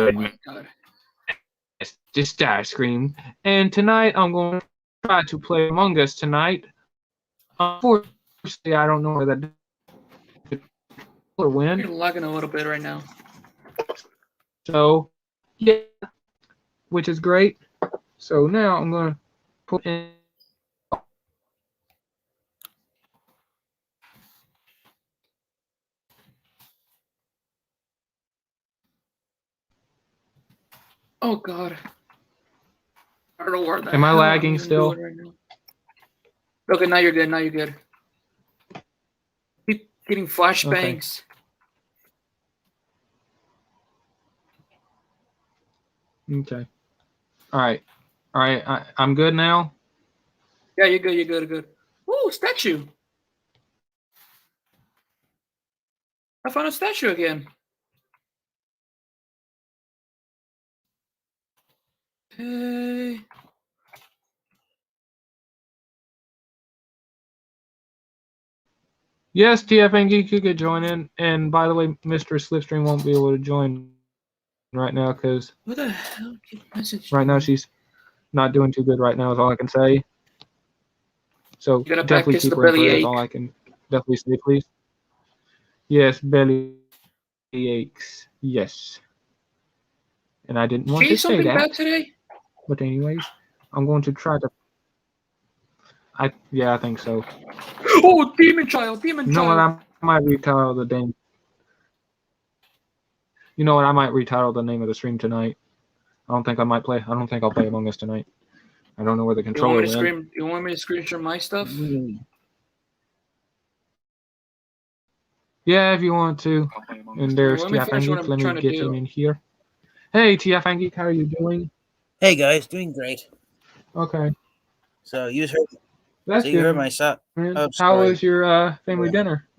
good my God. just Starscream. And tonight I'm going to try to play Among Us tonight. Unfortunately, I don't know where that or when. You're lagging a little bit right now. So, yeah, which is great. So now I'm going to put in. Oh God. I don't know where the Am I hell lagging I'm still? doing right now. Okay, now you're good. Now you're good. Keep getting flashbangs. Okay. All right. I'm good now. Yeah, you're good. You're good. You're good. Ooh, statue. I found a statue again. Hey. Yes, TFN Geek, you could join in. And by the way, Mr. Slipstream won't be able to join right now because What the hell? Message right now she's not doing too good right now is all I can say. So you gotta definitely practice keep the her in belly prayers. ache. All I can definitely say, please. Yes, belly aches. Yes. And I didn't want She to ate say something that. bad today? But anyways, I'm going to try to. I think so. Oh, demon child, demon You know what? child. I might retitle the name. You know what? I might retitle the name of the stream tonight. I don't think I'll play Among Us tonight. I don't know where the You want controller me to went. scream? You want me to screenshot my stuff? Yeah, if you want to. And there's Let me finish what TFN Geek. I'm Let me trying to get him do. in here. Hey, TFN Geek, how are you doing? Hey guys, doing great. Okay, So you heard, that's you heard good, my man. How story. was your family dinner?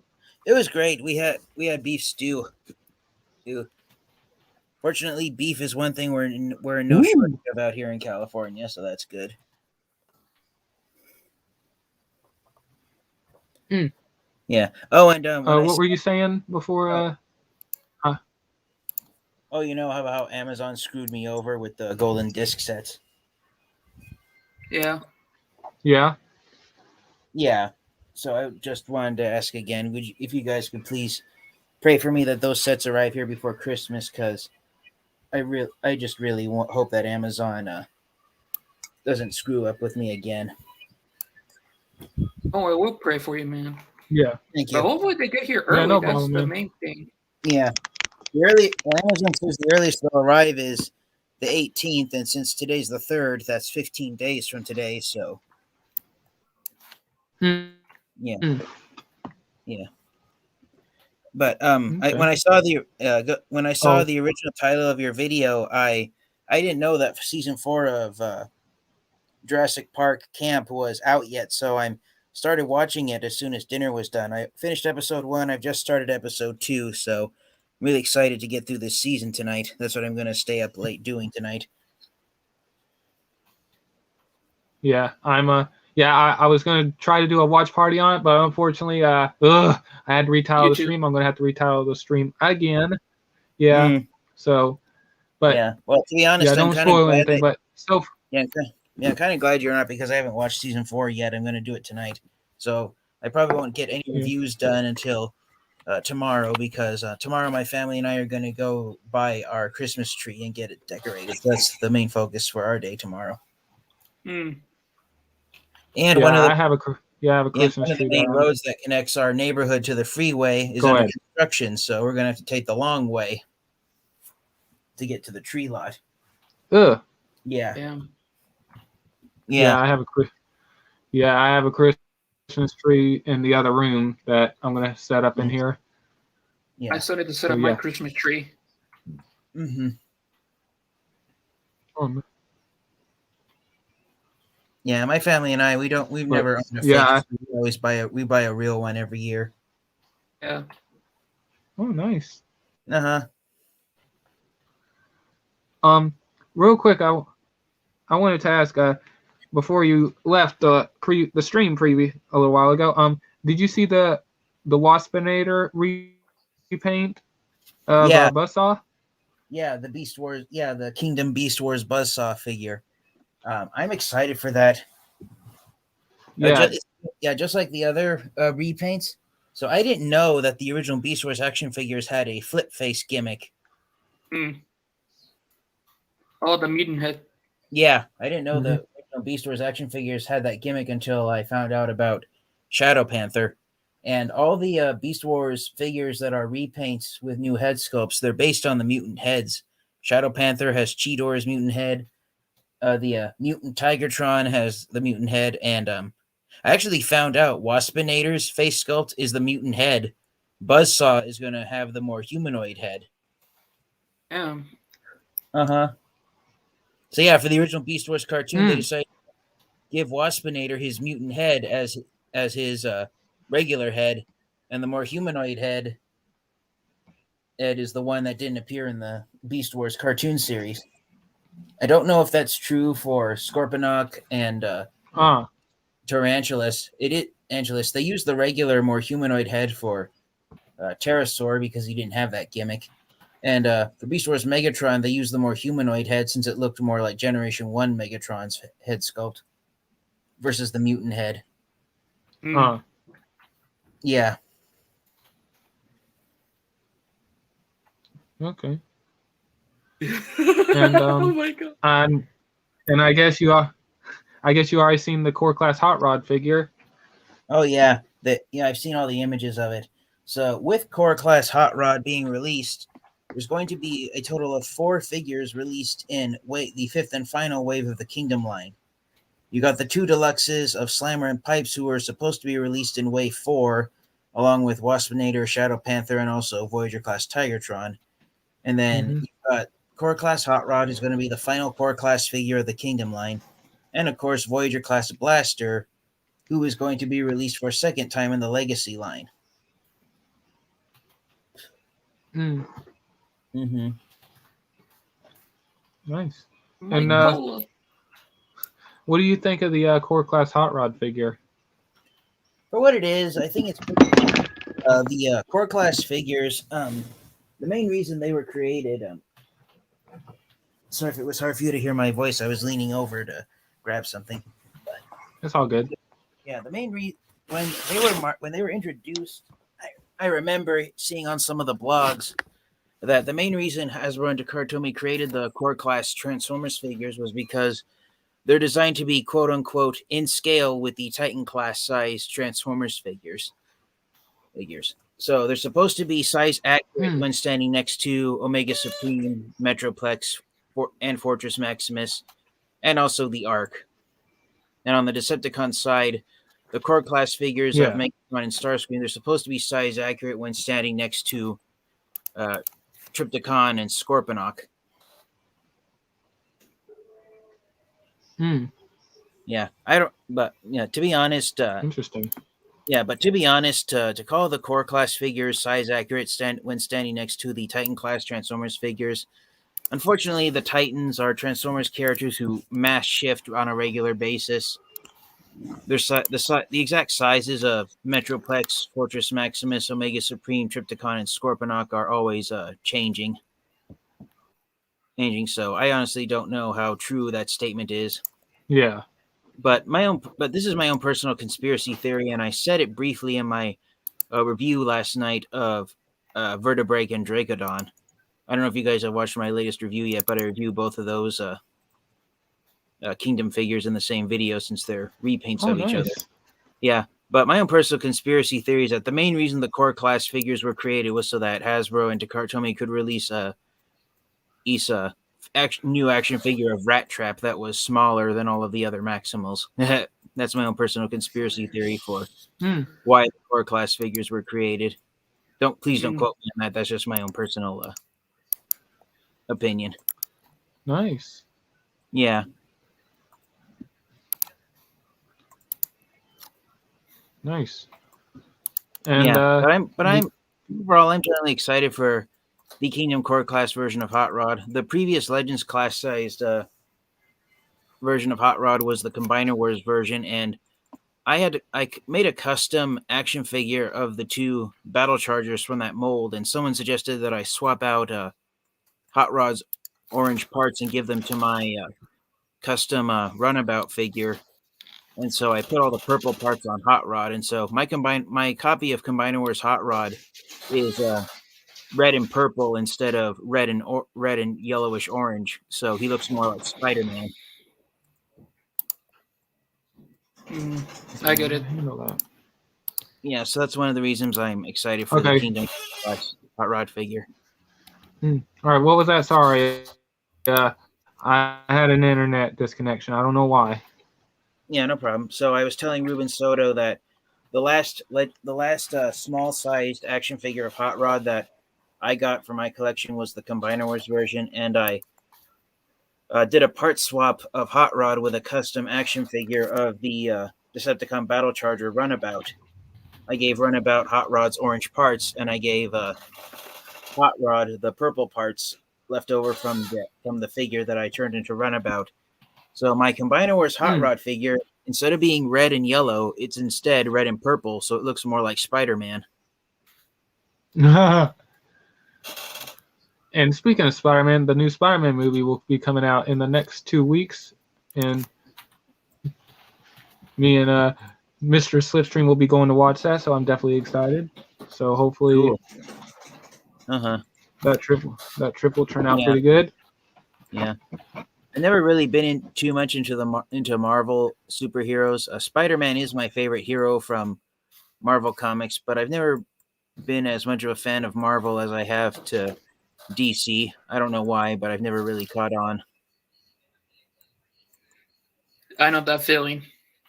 It was great. We had beef stew. Fortunately, beef is one thing we're in no shortage of out here in California, so that's good. Mm. Yeah. Oh, and What were you saying before? Oh, you know how Amazon screwed me over with the golden disc sets. Yeah. Yeah. Yeah. So I just wanted to ask again, if you guys could please pray for me that those sets arrive here before Christmas, because I just really hope that Amazon doesn't screw up with me again. Oh, I will pray for you, man. Yeah. Thank But you. hopefully they get here early. Yeah, no That's problem, the man. main thing. Yeah. Amazon says the earliest they'll arrive is the 18th, and since today's the 3rd, that's 15 days from today. So, Mm. yeah, Mm. yeah. But Okay. when I saw the Oh. original title of your video, I didn't know that season 4 of Jurassic Park Camp was out yet. So I started watching it as soon as dinner was done. I finished episode 1. I've just started episode 2. So I'm really excited to get through this season tonight. That's what I'm going to stay up late doing tonight. Yeah, I was gonna try to do a watch party on it, but unfortunately, I had to retitle the stream. I'm gonna have to retitle the stream again. Yeah. So, but yeah. Well, to be honest, yeah, I'm don't kind of spoil glad anything. But so yeah, I'm kind of glad you're not, because I haven't watched season 4 yet. I'm going to do it tonight, so I probably won't get any reviews done until tomorrow, because tomorrow my family and I are going to go buy our Christmas tree and get it decorated. That's the main focus for our day tomorrow. Mm. And I have a Christmas one of the tree. main roads that connects our neighborhood to the freeway is under construction, so we're going to have to take the long way to get to the tree lot. Ugh. Yeah. Damn. Yeah, I have a Christmas tree in the other room that I'm gonna set up in here. Yeah. I still need to set up my Christmas tree. Mm-hmm. Yeah, my family and I, we've never owned a fake. We buy a real one every year. Yeah. Oh, nice. Uh-huh. Real quick, I wanted to ask, before you left the stream preview a little while ago, did you see the Waspinator repaint of Buzzsaw? Yeah, the Beast Wars. Yeah, the Kingdom Beast Wars Buzzsaw figure. I'm excited for that. Yeah. Just like the other repaints. So I didn't know that the original Beast Wars action figures had a flip face gimmick. Oh, the mutant head. Yeah, I didn't know the original Beast Wars action figures had that gimmick until I found out about Shadow Panther. And all the Beast Wars figures that are repaints with new head sculpts, they're based on the mutant heads. Shadow Panther has Cheetor's mutant head. The mutant Tigertron has the mutant head, and I actually found out Waspinator's face sculpt is the mutant head. Buzzsaw is going to have the more humanoid head. Uh-huh. So yeah, for the original Beast Wars cartoon, they decided to give Waspinator his mutant head as his regular head, and the more humanoid head is the one that didn't appear in the Beast Wars cartoon series. I don't know if that's true for Scorponok and Tarantulas. Angelus. They used the regular, more humanoid head for Pterosaur because he didn't have that gimmick. And for Beast Wars Megatron, they used the more humanoid head since it looked more like Generation 1 Megatron's head sculpt versus the mutant head. Yeah. Okay. And oh my god. And I guess you already seen the Core Class Hot Rod figure. Oh yeah. I've seen all the images of it. So with Core Class Hot Rod being released, there's going to be a total of 4 figures released in the 5th and final wave of the Kingdom line. You got the 2 deluxes of Slammer and Pipes, who are supposed to be released in wave 4, along with Waspinator, Shadow Panther, and also Voyager Class Tigertron. And then you've got Core Class Hot Rod is going to be the final Core Class figure of the Kingdom line. And of course, Voyager Class Blaster, who is going to be released for a second time in the Legacy line. Nice. And what do you think of the Core Class Hot Rod figure? For what it is, I think it's pretty the Core Class figures. The main reason they were created. Sorry if it was hard for you to hear my voice. I was leaning over to grab something. But it's all good. Yeah, the main reason when they were introduced, I remember seeing on some of the blogs that the main reason Hasbro and Takara created the Core Class Transformers figures was because they're designed to be quote unquote in scale with the Titan class size Transformers figures. So they're supposed to be size accurate when standing next to Omega Supreme, Metroplex, and Fortress Maximus, and also the Ark. And on the Decepticon side, the Core Class figures of Megatron and Starscream, they're supposed to be size accurate when standing next to Trypticon and Scorponok. Yeah, to be honest, interesting. Yeah, but to be honest, to call the Core Class figures size accurate when standing next to the Titan Class Transformers figures, unfortunately, the Titans are Transformers characters who mass shift on a regular basis. The exact sizes of Metroplex, Fortress Maximus, Omega Supreme, Trypticon, and Scorponok are always changing. So I honestly don't know how true that statement is. Yeah. But this is my own personal conspiracy theory, and I said it briefly in my review last night of Vertebrake and Dracodon. I don't know if you guys have watched my latest review yet, but I reviewed both of those Kingdom figures in the same video since they're repaints of each other. Yeah, but my own personal conspiracy theory is that the main reason the Core Class figures were created was so that Hasbro and Takara could release a new action figure of Rat Trap that was smaller than all of the other Maximals. That's my own personal conspiracy theory for why the Core Class figures were created. Please don't quote me on that. That's just my own personal opinion. Nice. Yeah. Nice. And yeah, I'm overall I'm generally excited for the Kingdom Core Class version of Hot Rod. The previous Legends class sized version of Hot Rod was the Combiner Wars version, and I made a custom action figure of the 2 Battle Chargers from that mold, and someone suggested that I swap out Hot Rod's orange parts and give them to my custom Runabout figure. And so I put all the purple parts on Hot Rod. And so my copy of Combiner Wars Hot Rod is red and purple instead of red and yellowish orange. So he looks more like Spider-Man. I get it. Yeah, so that's one of the reasons I'm excited for the Kingdom Hot Rod figure. All right, what was that? Sorry, I had an internet disconnection. I don't know why. Yeah, no problem. So I was telling Ruben Soto that the last small-sized action figure of Hot Rod that I got for my collection was the Combiner Wars version, and I did a part swap of Hot Rod with a custom action figure of the Decepticon Battle Charger Runabout. I gave Runabout Hot Rod's orange parts, and I gave Hot Rod the purple parts left over from the figure that I turned into Runabout. So my Combiner Wars Hot Rod figure, instead of being red and yellow, it's instead red and purple, so it looks more like Spider-Man. And speaking of Spider-Man, the new Spider-Man movie will be coming out in the next 2 weeks, and me and Mr. Slipstream will be going to watch that, so I'm definitely excited. So hopefully, that trip will turn out pretty good. Yeah, I've never really been too much into Marvel superheroes. Spider-Man is my favorite hero from Marvel Comics, but I've never been as much of a fan of Marvel as I have to DC. I don't know why, but I've never really caught on. I know that feeling.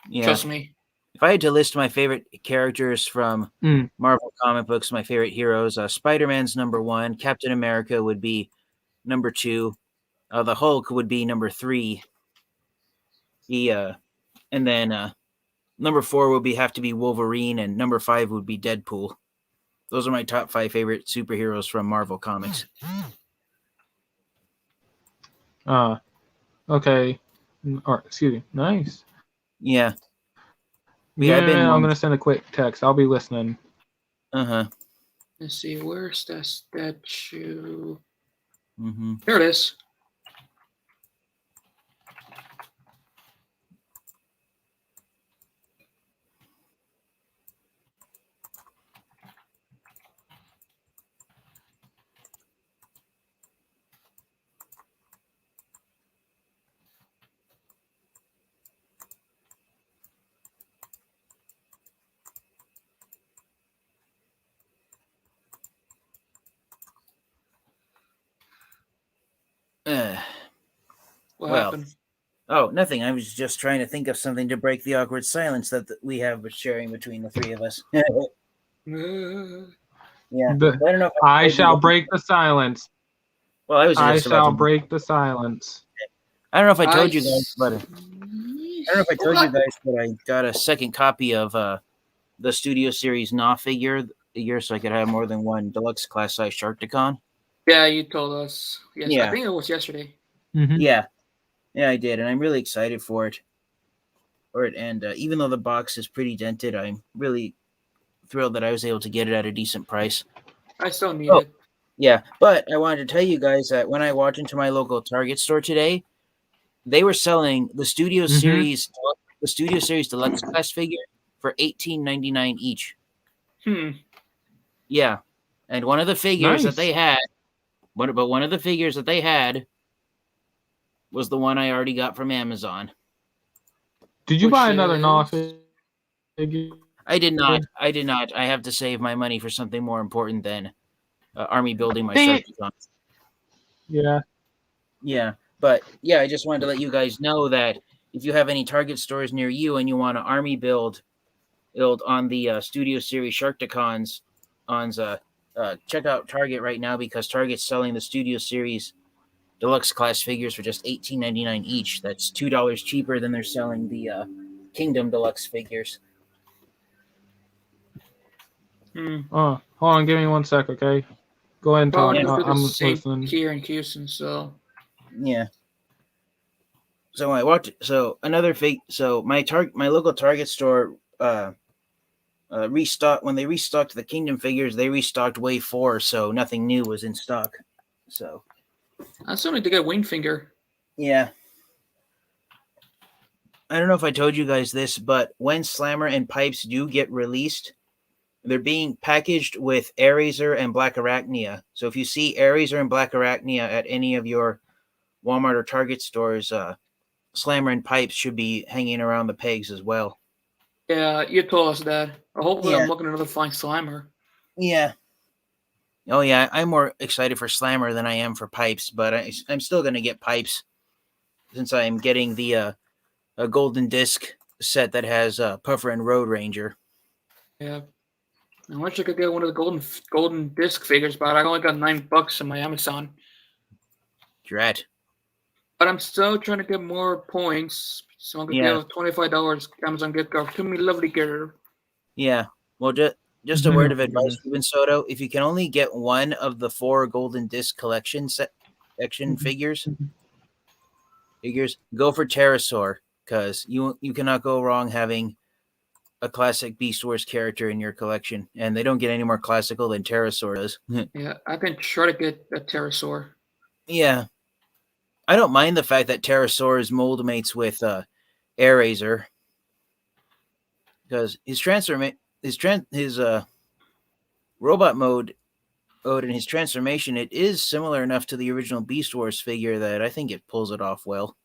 Yeah. Trust me. If I had to list my favorite characters from Marvel comic books, my favorite heroes, Spider-Man's number 1, Captain America would be number 2, the Hulk would be number 3. And then number 4 would have to be Wolverine, and number 5 would be Deadpool. Those are my top 5 favorite superheroes from Marvel Comics. Okay. Or, excuse me. Nice. Yeah. Yeah, I'm going to send a quick text. I'll be listening. Let's see. Where's that statue? Mm-hmm. There it is. What happened? Oh, nothing. I was just trying to think of something to break the awkward silence that we have sharing between the three of us. Yeah. I don't know. I shall break the silence. Well, I shall break the silence. I don't know if I told you guys, but I got a second copy of the Studio Series Nah figure, so I could have more than one deluxe class size Sharkticon. Yeah, you told us. Yes, yeah. I think it was yesterday. Mm-hmm. Yeah, I did, and I'm really excited for it. And even though the box is pretty dented, I'm really thrilled that I was able to get it at a decent price. I still need it. Yeah, but I wanted to tell you guys that when I walked into my local Target store today, they were selling the Studio Series, Deluxe Class figure for $18.99 each. Yeah, and one of the figures that they had, one of the figures that they had was the one I already got from Amazon. Did you buy another Nah figure? I did not. I have to save my money for something more important than army building my Sharkticons. Yeah. But yeah, I just wanted to let you guys know that if you have any Target stores near you and you want to army build on the Studio Series Sharkticons, check out Target right now, because Target's selling the Studio Series Deluxe Class figures for just $18.99 each. That's $2 cheaper than they're selling the Kingdom Deluxe figures. Hold on, give me 1 sec, okay? Go ahead and talk. I'm listening. Here in Houston, so yeah. So I walked. So another fake. So my local Target store restocked when they restocked the Kingdom figures. They restocked Wave 4, so nothing new was in stock. So I still need to get Wingfinger. Yeah. I don't know if I told you guys this, but when Slammer and Pipes do get released, they're being packaged with Airazor and Black Arachnia. So if you see Airazor and Black Arachnia at any of your Walmart or Target stores, Slammer and Pipes should be hanging around the pegs as well. Yeah, you told us that. Hopefully, Yeah. I'm looking at another Flying Slimer. Yeah. Oh, yeah. I'm more excited for Slammer than I am for Pipes, but I'm still going to get Pipes since I'm getting the a Golden Disc set that has Puffer and Road Ranger. Yeah. I wish I could get one of the golden disc figures, but I only got $9 on my Amazon. Drat. But I'm still trying to get more points, so I'm gonna give $25 Amazon gift card to me lovely girl. Yeah. Well, just a word of advice, Ruben Soto. If you can only get one of the 4 Golden Disc collection figures, go for Pterosaur, because you cannot go wrong having a classic Beast Wars character in your collection, and they don't get any more classical than Pterosaur does. Yeah, I can try to get a Pterosaur. Yeah. I don't mind the fact that Pterosaur is mold mates with Airazor, because his robot mode and his transformation, it is similar enough to the original Beast Wars figure that I think it pulls it off well.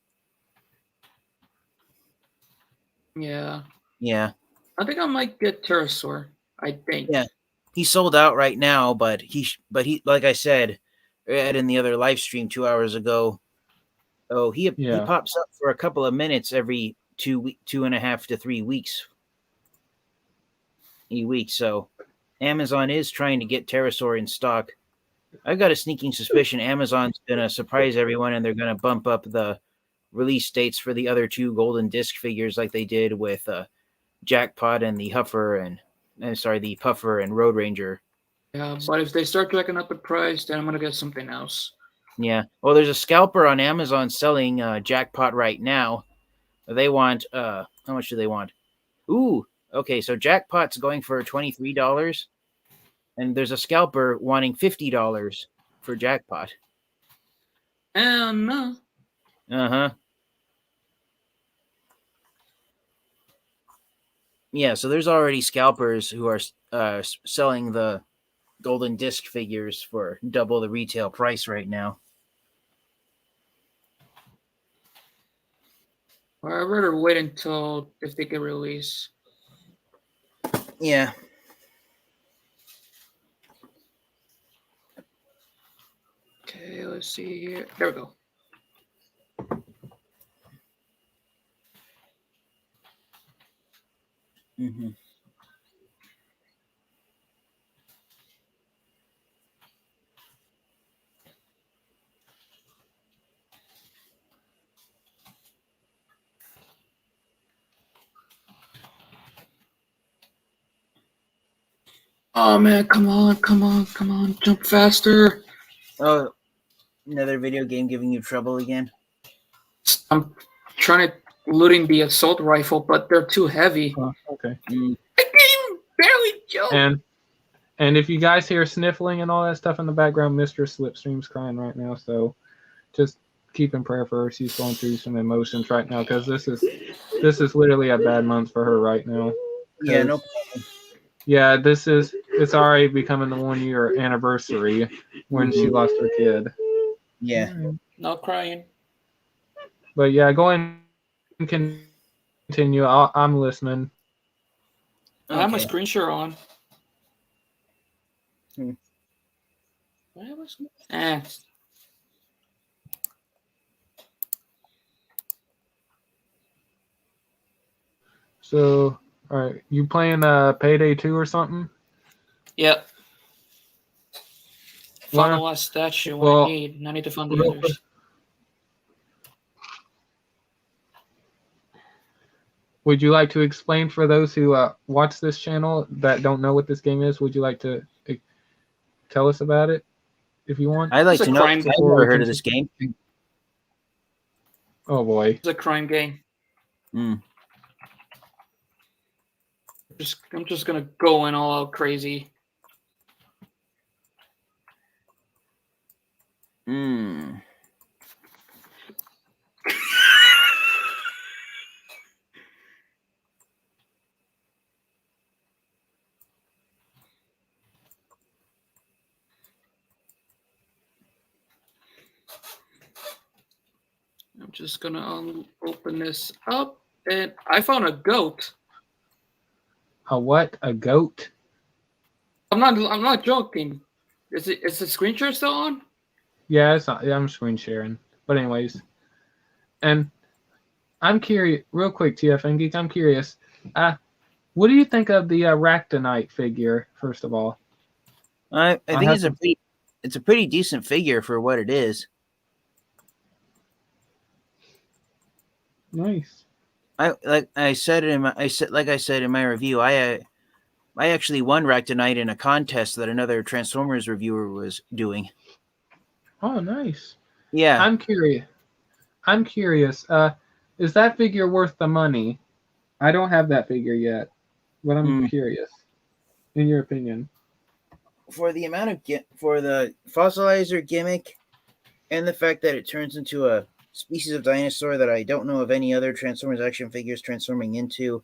Yeah. Yeah. I think I might get Pterosaur. I think. Yeah. He's sold out right now, but he like I said in the other live stream 2 hours ago. Oh, he pops up for a couple of minutes every 2.5 to 3 weeks. So Amazon is trying to get Pterosaur in stock. I've got a sneaking suspicion Amazon's gonna surprise everyone and they're gonna bump up the release dates for the other 2 Golden Disc figures like they did with Jackpot and the the Puffer and Road Ranger. Yeah, but if they start jacking up the price, then I'm gonna get something else. Yeah. Well, there's a scalper on Amazon selling Jackpot right now. They want how much do they want? Ooh, okay. So Jackpot's going for $23, and there's a scalper wanting $50 for Jackpot. No. Yeah. So there's already scalpers who are selling the Golden Disc figures for double the retail price right now. Well, I'd rather wait until if they get released. Yeah. Okay, let's see here. There we go. Mm-hmm. Oh man, come on, jump faster. Oh, another video game giving you trouble again? I'm trying to looting the assault rifle, but they're too heavy. Oh, okay. I can't even barely jump. And if you guys hear sniffling and all that stuff in the background, Mr. Slipstream's crying right now, so just keep in prayer for her. She's going through some emotions right now because this is literally a bad month for her right now. Yeah, no problem. Yeah, it's already becoming the 1-year anniversary when she lost her kid. Yeah. Not crying. But yeah, go ahead and continue. I'm listening. I have my screen share on. So, all right, you playing Payday 2 or something? Yep. Found the last statue I need, and I need to find the others. Would you like to explain for those who watch this channel that don't know what this game is? Would you like to tell us about it, if you want? I'd like to know. I've never heard of this game. Oh boy, it's a crime game. I'm just gonna go in all out crazy. Hmm. I'm just gonna open this up, and I found a goat. A what? A goat? I'm not joking. Is the screen share still on? Yeah, it's not, yeah, I'm screen sharing. But anyways, and I'm curious, real quick, TFN Geek. I'm curious. What do you think of the Ractonite figure? First of all, I think it's a pretty decent figure for what it is. Nice. Like I said in my review, I actually won Ractonite in a contest that another Transformers reviewer was doing. Oh, nice. Yeah. I'm curious. Is that figure worth the money? I don't have that figure yet, but I'm curious. In your opinion, for the amount of for the fossilizer gimmick, and the fact that it turns into a species of dinosaur that I don't know of any other Transformers action figures transforming into,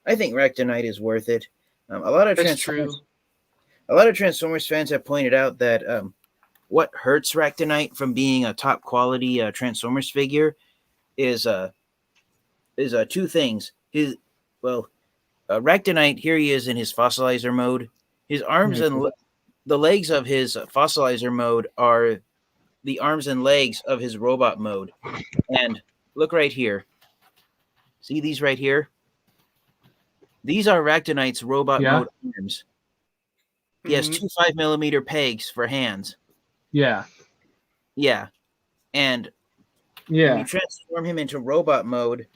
I think Ractonite is worth it. A lot of Transformers fans have pointed out that what hurts Ractonite from being a top quality Transformers figure is two things. Ractonite, here he is in his fossilizer mode. His arms and the legs of his fossilizer mode are the arms and legs of his robot mode. And look right here. See these right here? These are Ractonite's robot mode arms. He has two 5mm pegs for hands. Yeah. Yeah. And when you transform him into robot mode,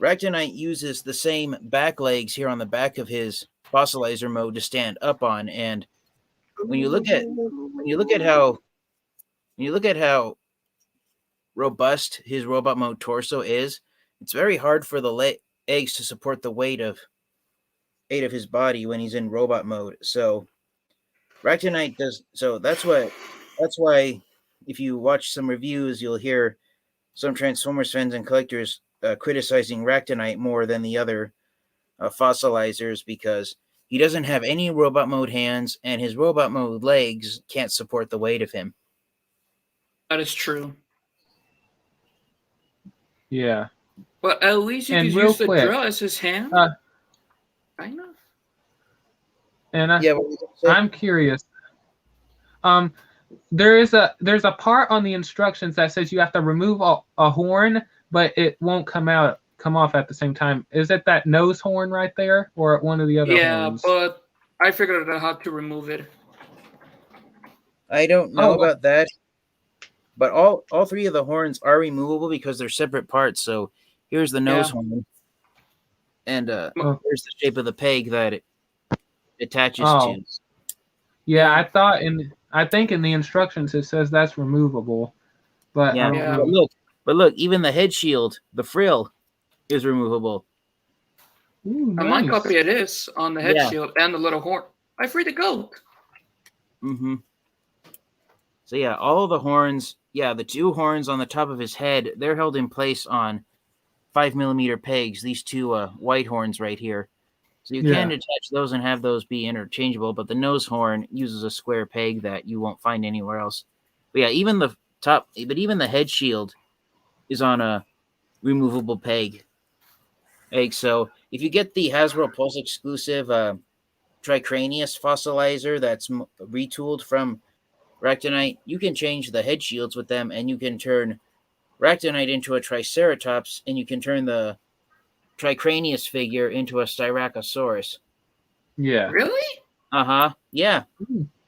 Ractonite uses the same back legs here on the back of his fossilizer mode to stand up on. And when you look at how robust his robot mode torso is, it's very hard for the legs to support the weight of his body when he's in robot mode. So Ractonite does. So that's why if you watch some reviews, you'll hear some Transformers fans and collectors criticizing Ractonite more than the other fossilizers, because he doesn't have any robot mode hands, and his robot mode legs can't support the weight of him. That is true. Yeah. But at least you can use the drill as his hand. Kind of. And I'm curious. There's a part on the instructions that says you have to remove a horn, but it won't come off at the same time. Is it that nose horn right there, or one of the other horns? Yeah, but I figured out how to remove it. I don't know about that, but all three of the horns are removable because they're separate parts. So here's the nose horn, and here's the shape of the peg that it attaches to. Yeah, I think in the instructions it says that's removable, but but look, even the head shield, the frill, is removable. Ooh, nice. On my copy, it is on the head shield and the little horn. I freed the goat. Mm-hmm. So yeah, all the horns, the two horns on the top of his head, they're held in place on 5mm pegs. These two white horns right here. So you can detach those and have those be interchangeable, but the nose horn uses a square peg that you won't find anywhere else. But yeah, even the head shield is on a removable peg. So if you get the Hasbro Pulse exclusive Tricranius fossilizer that's retooled from Ractonite, you can change the head shields with them, and you can turn Ractonite into a Triceratops, and you can turn the Tricranius figure into a Styracosaurus. Yeah. Really? Uh-huh. Yeah.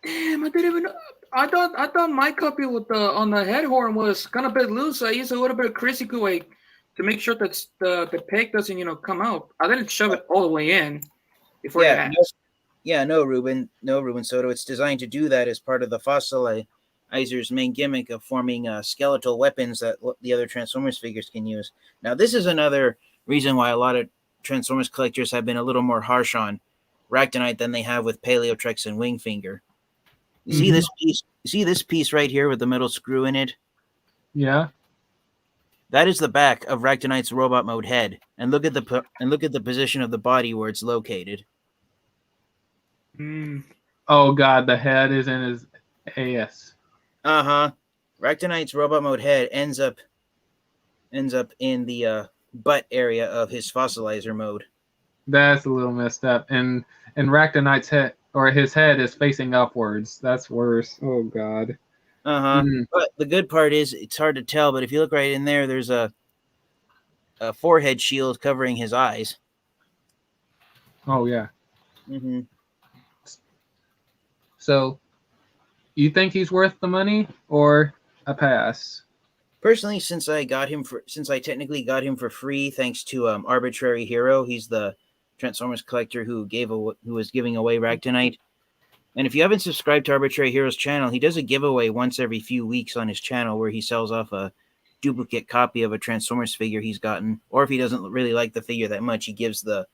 Damn, I didn't even know. I thought my copy with on the head horn was kind of a bit loose. So I used a little bit of Crazy Glue to make sure that the peg doesn't come out. I didn't shove it all the way in before No, Ruben Soto. It's designed to do that as part of the fossilizer's main gimmick of forming skeletal weapons that the other Transformers figures can use. Now, this is another reason why a lot of Transformers collectors have been a little more harsh on Ractonite than they have with Paleotrex and Wingfinger. You see this piece? You see this piece right here with the metal screw in it? Yeah. That is the back of Ractonite's robot mode head, and look at the position of the body where it's located. Oh God, the head is in his ass. Ractonite's robot mode head ends up in the butt area of his fossilizer mode. That's a little messed up. And Ractonite's head or his head is facing upwards. That's worse. Oh God. But the good part is it's hard to tell, but if you look right in there, there's a forehead shield covering his eyes. Oh yeah. So, you think he's worth the money or a pass? Personally, since I technically got him for free, thanks to Arbitrary Hero, he's the Transformers collector who was giving away Ractonite. And if you haven't subscribed to Arbitrary Hero's channel, he does a giveaway once every few weeks on his channel where he sells off a duplicate copy of a Transformers figure he's gotten. Or if he doesn't really like the figure that much, he gives the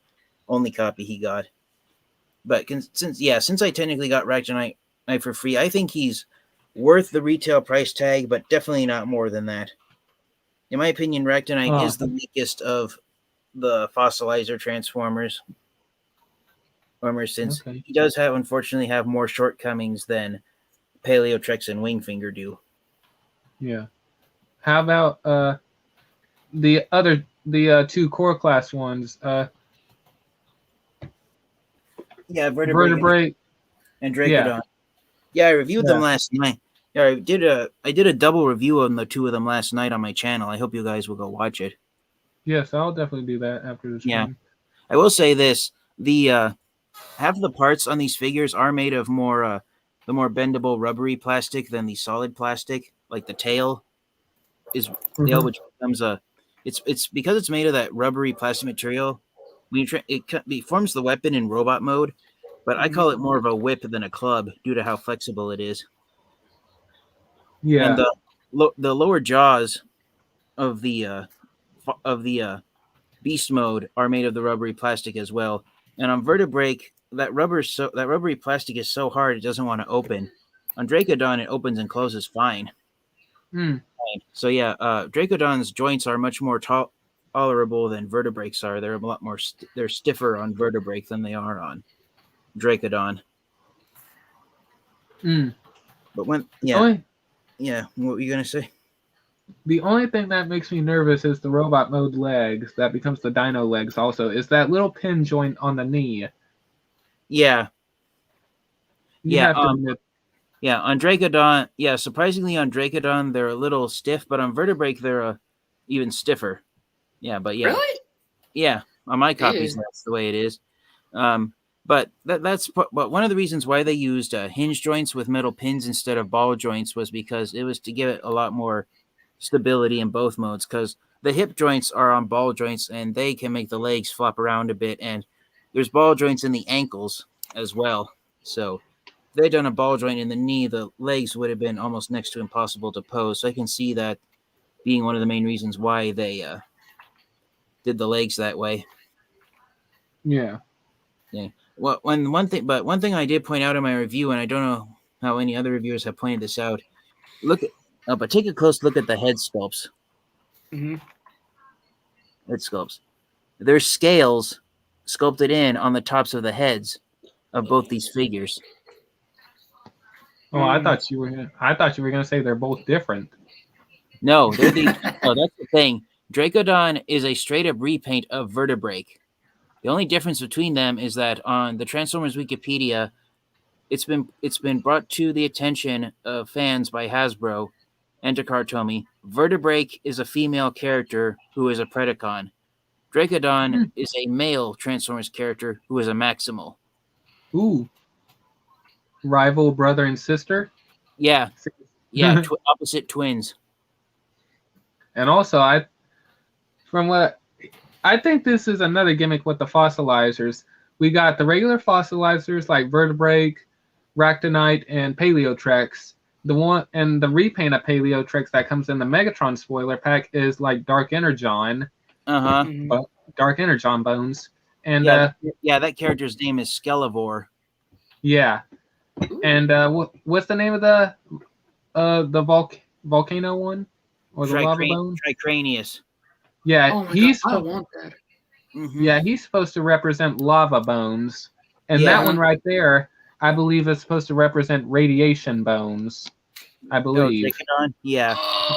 only copy he got. But since I technically got Ractonite for free, I think he's worth the retail price tag, but definitely not more than that. In my opinion, Ractonite is the weakest of the fossilizer Transformers. Since he does unfortunately have more shortcomings than Paleotrex and Wingfinger do. Yeah. How about the two core class ones? Vertebrate and Dracodon. Yeah, I reviewed them last night. Yeah, I did a double review on the two of them last night on my channel. I hope you guys will go watch it. Yes, I'll definitely do that after the stream. Yeah. I will say this, the half of the parts on these figures are made of the more bendable rubbery plastic than the solid plastic. Like the tail is which becomes it's because it's made of that rubbery plastic material. It forms the weapon in robot mode, but I call it more of a whip than a club due to how flexible it is. Yeah. And the lower jaws of the beast mode are made of the rubbery plastic as well. And on Vertebrake, that rubbery plastic is so hard it doesn't want to open. On Dracodon, it opens and closes fine. So yeah, Dracodon's joints are much more tolerable than Vertebrake's are. They're a lot more. They're stiffer on Vertebrake than they are on Dracodon. But what were you gonna say? The only thing that makes me nervous is the robot mode legs. That becomes the dino legs also. Is that little pin joint on the knee. Yeah. On Dracodon, surprisingly on Dracodon, they're a little stiff, but on Vertebrake, they're even stiffer. Yeah, but yeah. Really? Yeah, on my copies, that's the way it is. But but one of the reasons why they used hinge joints with metal pins instead of ball joints was because it was to give it a lot more stability in both modes, because the hip joints are on ball joints and they can make the legs flop around a bit, and there's ball joints in the ankles as well. So if they'd done a ball joint in the knee, the legs would have been almost next to impossible to pose. So I can see that being one of the main reasons why they did the legs that way. Yeah. Well, one thing I did point out in my review, and I don't know how any other reviewers have pointed this out. But take a close look at the head sculpts. Head sculpts. There's scales sculpted in on the tops of the heads of both these figures. Oh, I thought you were gonna say they're both different. No, they're that's the thing. Dracodon is a straight up repaint of Vertebrake. The only difference between them is that on the Transformers Wikipedia, it's been brought to the attention of fans by Hasbro and Takara Tomy. Vertebrake is a female character who is a Predacon. Dracodon is a male Transformers character who is a Maximal. Ooh. Rival brother and sister? Yeah. Opposite twins. And also, I think this is another gimmick with the fossilizers. We got the regular fossilizers like Vertebrake, Ractonite, and Paleotrex. The repaint of Paleotrex that comes in the Megatron spoiler pack is like Dark Energon. Dark Energon bones. And that character's name is Skelevor. Yeah. And what's the name of the volcano one or the lava bone? Tricranius. Yeah, Oh my God, I want that. Mm-hmm. Yeah, he's supposed to represent lava bones, and Yeah. that one right there, I believe, is supposed to represent radiation bones. I believe. Dracodon? Yeah.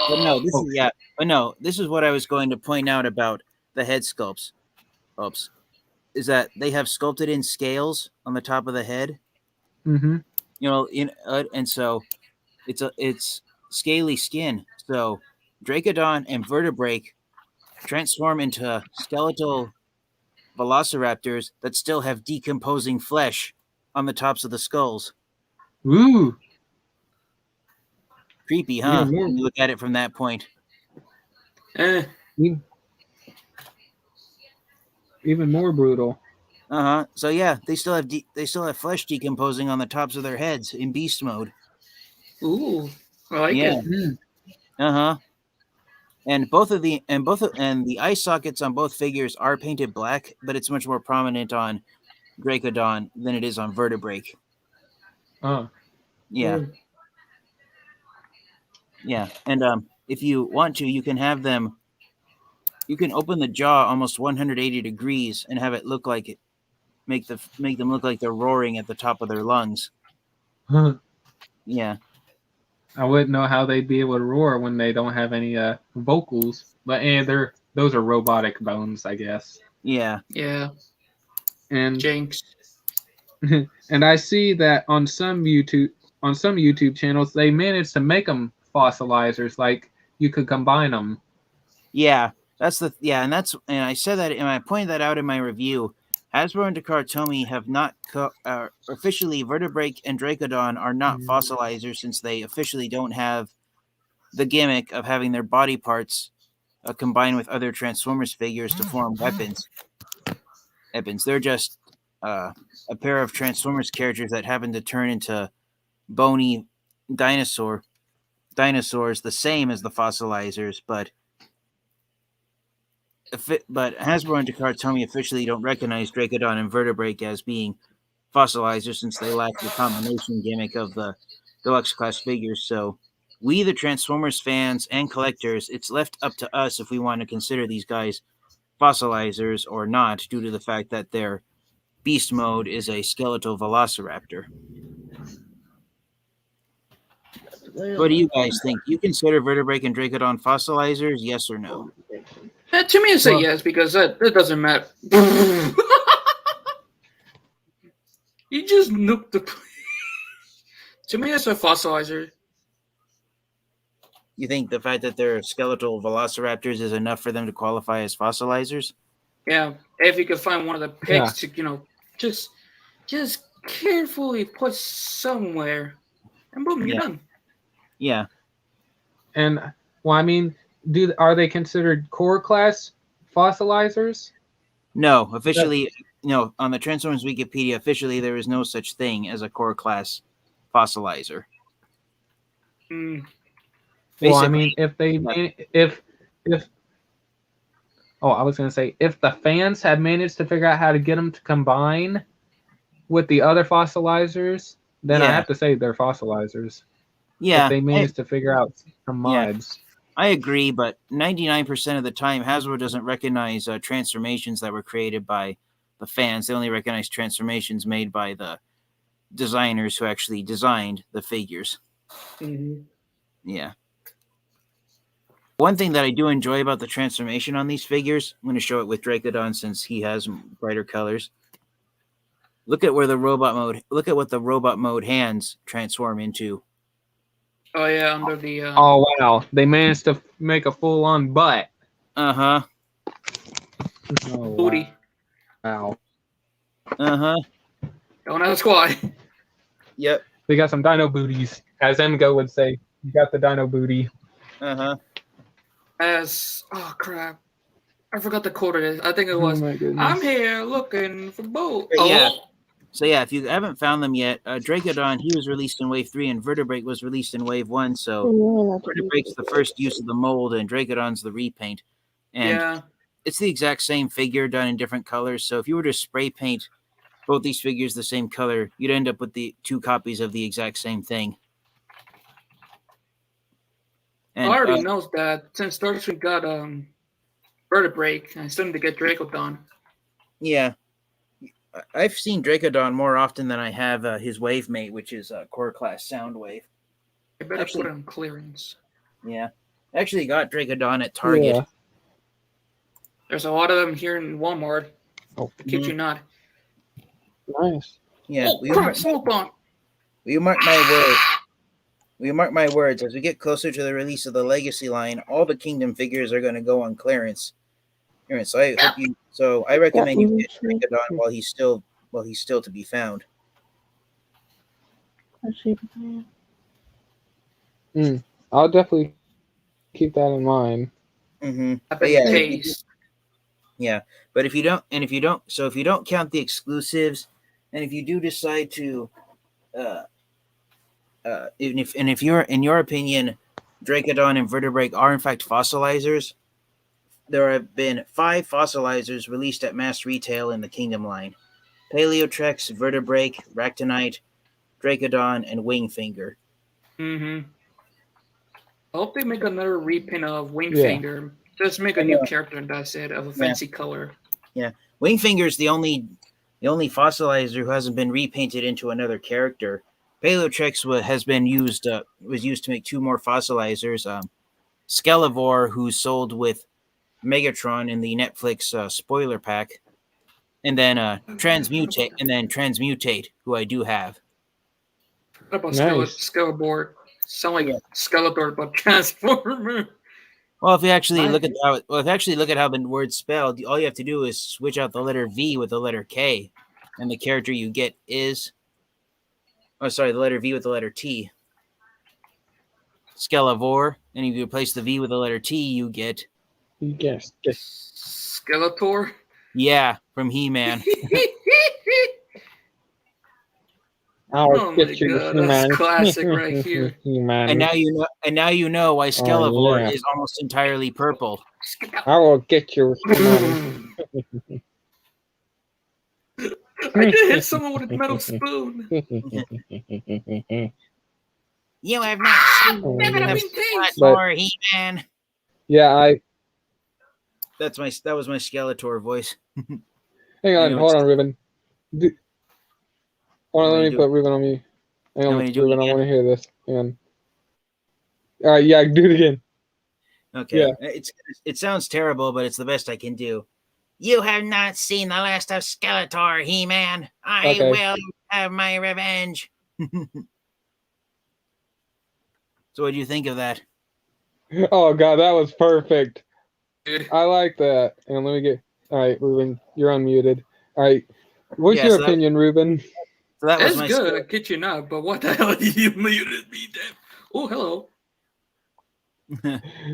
But no, this is But no, this is what I was going to point out about the head sculpts. Is that they have sculpted in scales on the top of the head. Mm-hmm. And so it's scaly skin. So Dracodon and Vertebrake transform into skeletal velociraptors that still have decomposing flesh on the tops of the skulls. Ooh. Creepy, huh? When you look at it from that point. Even more brutal. So yeah, they still have flesh decomposing on the tops of their heads in beast mode. Ooh, I like it. And the eye sockets on both figures are painted black, but it's much more prominent on Dracodon than it is on Vertebrake. Oh. Yeah. Yeah. And if you want to, you can have them. You can open the jaw almost 180 degrees and have it look like it. Make them look like they're roaring at the top of their lungs. Huh. Yeah. I wouldn't know how they'd be able to roar when they don't have any vocals. But those are robotic bones, I guess. Yeah. Yeah. And Jinx. And I see that on some YouTube channels they managed to make them fossilizers, like you could combine them. Yeah. And I said that and I pointed that out in my review. Hasbro and Takara Tomy have not officially Vertebrake and Dracodon are not fossilizers since they officially don't have the gimmick of having their body parts combined with other Transformers figures to form weapons. They're just a pair of Transformers characters that happen to turn into bony dinosaurs, the same as the fossilizers, but Hasbro and Takara Tomy officially don't recognize Dracodon and Vertebrake as being fossilizers since they lack the combination gimmick of the deluxe class figures. So we, the Transformers fans and collectors, it's left up to us if we want to consider these guys fossilizers or not, due to the fact that their beast mode is a skeletal velociraptor. What do you guys think? Do you consider Vertebrake and Dracodon fossilizers, yes or no? To me, I say yes, because that doesn't matter. You just nuked the. To me, it's a fossilizer. You think the fact that they're skeletal velociraptors is enough for them to qualify as fossilizers? Yeah, if you could find one of the pigs to, just carefully put somewhere, and boom, you're done. Yeah. And well, I mean, are they considered core class fossilizers? No, officially, no. On the Transformers Wikipedia, officially there is no such thing as a core class fossilizer. Well, I mean, if I was gonna say, if the fans had managed to figure out how to get them to combine with the other fossilizers, then I have to say they're fossilizers. Yeah, if they managed to figure out some mods. I agree, but 99% of the time, Hasbro doesn't recognize transformations that were created by the fans. They only recognize transformations made by the designers who actually designed the figures. Mm-hmm. Yeah. One thing that I do enjoy about the transformation on these figures, I'm going to show it with Dracodon since he has brighter colors. Look at what the robot mode hands transform into. Oh yeah, under the. Oh wow! They managed to make a full-on butt. Oh, booty. Wow. Don't ask why. Yep. They got some dino booties, as Emgo would say. You got the dino booty. Oh crap! I forgot the quote it is. I think it was. I'm here looking for Boo. Yeah. So yeah, if you haven't found them yet, Dracodon, he was released in Wave 3 and Vertebrake was released in Wave 1. So Vertebrake's the first use of the mold and Dracodon's the repaint. And it's the exact same figure done in different colors. So if you were to spray paint both these figures the same color, you'd end up with the 2 copies of the exact same thing. And I already knows that since Starscream got Vertebrae, I still need to get Dracodon. Yeah. I've seen Dracodon more often than I have his wave mate, which is Core Class Soundwave. I better put it on clearance. Yeah. I actually got Dracodon at Target. Yeah. There's a lot of them here in Walmart. Oh, I kid you not. nice. Yeah. Oh, crap, Smokebomb. Will you mark my word? Will you mark my words? As we get closer to the release of the Legacy line, all the Kingdom figures are going to go on clearance. So I hope you. So I recommend you get Dracodon while he's still to be found. I'll definitely keep that in mind. Mm-hmm. But yeah, but if you don't count the exclusives, and if you do decide to, if you're, in your opinion, Dracodon and Vertebrae are in fact fossilizers, there have been 5 fossilizers released at mass retail in the Kingdom line: Paleotrex, Vertebrae, Ractonite, Dracodon, and Wingfinger. Mm-hmm. I hope they make another reprint of Wingfinger. Yeah. Just make a new character and that's it, of a fancy color. Yeah, Wingfinger is the only fossilizer who hasn't been repainted into another character. Paleotrex was used to make 2 more fossilizers. Skelevor, who's sold with Megatron in the Netflix spoiler pack, and then Transmutate, who I do have. What about Skelebor? Sound like Skeletor, but Transformer. Well, if you actually look at how the word's spelled, all you have to do is switch out the letter V with the letter K, and the character you get is, the letter V with the letter T. Skelevor, and if you replace the V with the letter T, you get. Yes. Skeletor. Yeah, from He-Man. Oh my God, that's classic right here. And now you know why Skelevor is almost entirely purple. I will get you. I just hit someone with a metal spoon. You have not seen Skeletor, He-Man. Yeah, that was my Skeletor voice. Hang on, hold on, Ruben. Hold on, let me put Ruben on me. Hang on, Ruben, I want to hear this. Hang on. All right, yeah, do it again. Okay. Yeah. It sounds terrible, but it's the best I can do. You have not seen the last of Skeletor, He-Man. I will have my revenge. So what do you think of that? Oh, God, that was perfect. I like that. And let me get... All right, Ruben, you're unmuted. All right. What's your opinion, Ruben? So that's good. I kid you not, but what the hell you muted me, damn. Oh, hello.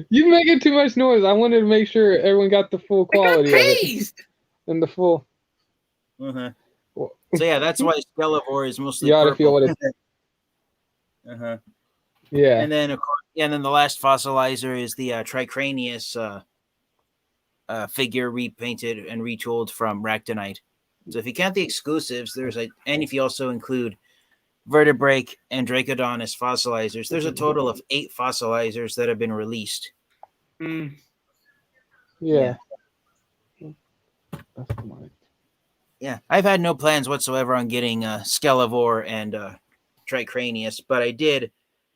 You making too much noise. I wanted to make sure everyone got the full quality of it. And the full. Uh-huh. So yeah, that's why Skelevor is mostly. You ought to feel what it's. Uh-huh. Yeah. And then the last fossilizer is the Tricranius figure repainted and retooled from Ractonite. So if you count the exclusives, and if you also include Vertebrae and Dracodon as fossilizers, there's a total of 8 fossilizers that have been released. Yeah. Yeah, I've had no plans whatsoever on getting Skelevor and Tricranius, but I did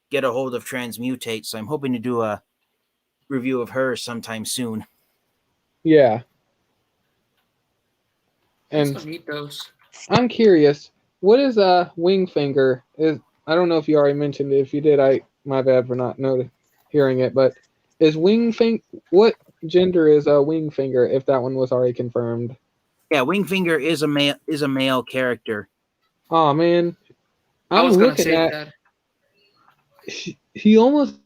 get a hold of Transmutate, so I'm hoping to do a review of her sometime soon. Yeah. And I'm curious, what is Wingfinger? I don't know if you already mentioned it. If you did, my bad for not hearing it. But is Wingfinger, what gender is Wingfinger? If that one was already confirmed. Yeah, Wingfinger is a male character. Oh man, I was looking at that. He almost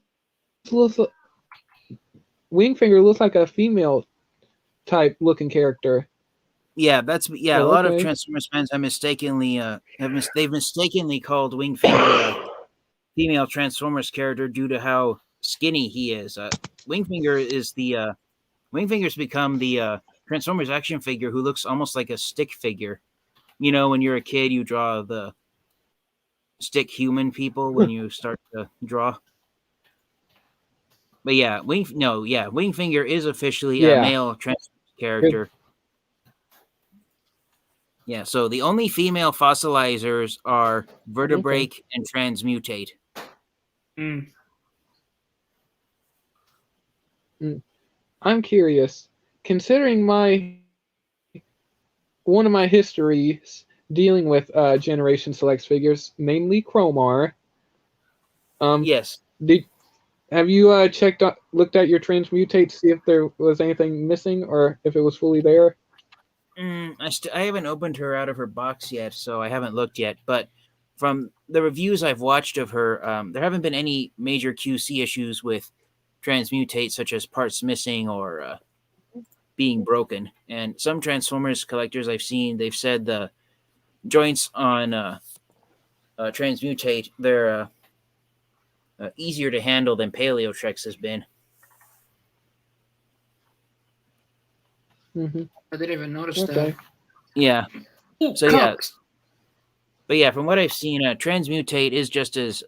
looks. Wingfinger looks like a female type looking character. Yeah, a lot of Transformers fans have mistakenly called Wingfinger a female Transformers character due to how skinny he is. Wingfinger's become the Transformers action figure who looks almost like a stick figure. You know, when you're a kid, you draw the stick human people when you start to draw. But yeah, Wingfinger is officially a Yeah. male trans character. Yeah, so the only female fossilizers are Vertebrake and Transmutate. I'm curious, considering one of my histories dealing with Generation Selects figures, namely Chromar. Yes. Have you looked at your Transmutate to see if there was anything missing or if it was fully there? I haven't opened her out of her box yet, so I haven't looked yet. But from the reviews I've watched of her, there haven't been any major QC issues with Transmutate, such as parts missing or being broken. And some Transformers collectors I've seen, they've said the joints on Transmutate, they're easier to handle than Paleotrex has been. I didn't even notice that. Yeah. Ooh, so cups. yeah. But yeah, from what I've seen, Transmutate is just as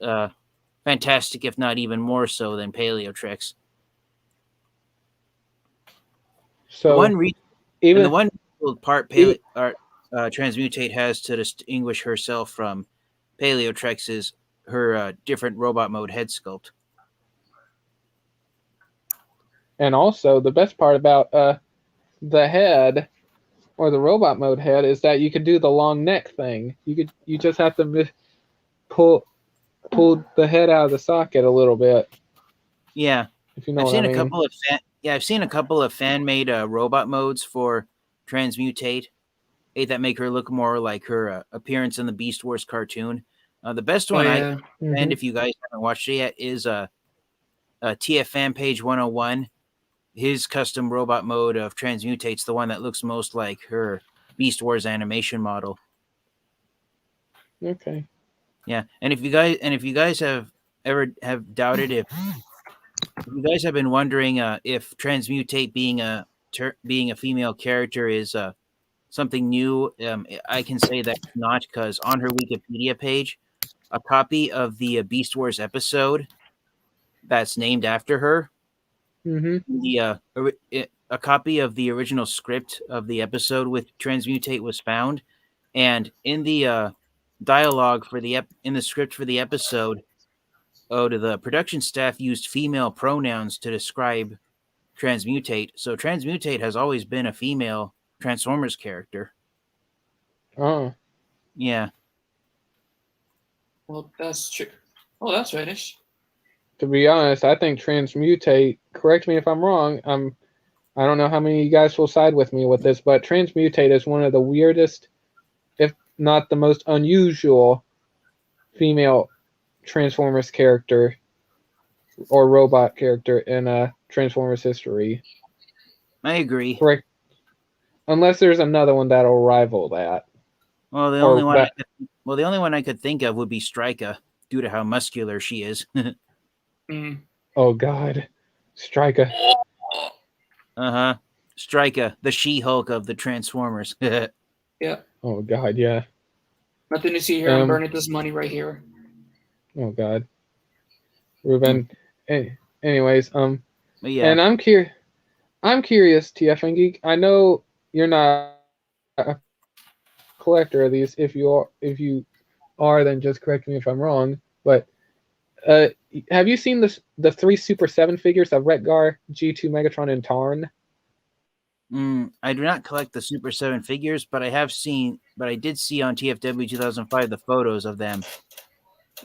fantastic, if not even more so, than Paleotrex. So the one part Transmutate has to distinguish herself from Paleotrex is her different robot mode head sculpt. And also, the best part about the head or the robot mode head is that you could do the long neck thing. You just have to pull the head out of the socket a little bit. Yeah, if you know what I mean. I've seen a couple of fan-made robot modes for Transmutate that make her look more like her appearance in the Beast Wars cartoon. The best one and if you guys haven't watched it yet, is TF Fan Page 101. His custom robot mode of Transmutate's the one that looks most like her Beast Wars animation model. Okay. Yeah, and if you guys have ever doubted if you guys have been wondering if Transmutate being a female character is something new, I can say that it's not, because on her Wikipedia page, a copy of the Beast Wars episode that's named after her. A copy of the original script of the episode with Transmutate was found, and in the dialogue in the script for the episode, the production staff used female pronouns to describe Transmutate. So Transmutate has always been a female Transformers character. Oh. Yeah. Well, that's true. Oh, that's reddish. To be honest, I think Transmutate, correct me if I'm wrong, I don't know how many of you guys will side with me with this, but Transmutate is one of the weirdest, if not the most unusual, female Transformers character or robot character in Transformers history. I agree. Correct. Unless there's another one that'll rival that. Well, the only one I could think of would be Striker, due to how muscular she is. Oh God, Striker. Striker, the She-Hulk of the Transformers. Yeah. Oh God, yeah. Nothing to see here. I'm burning this money right here. Oh God, Ruben. Anyways, yeah. And I'm curious, TF and Geek. I know you're not a collector of these. If you are, then just correct me if I'm wrong. But have you seen the 3 Super 7 figures of Retgar, G2, Megatron, and Tarn? I do not collect the Super 7 figures, but I did see on TFW 2005 the photos of them.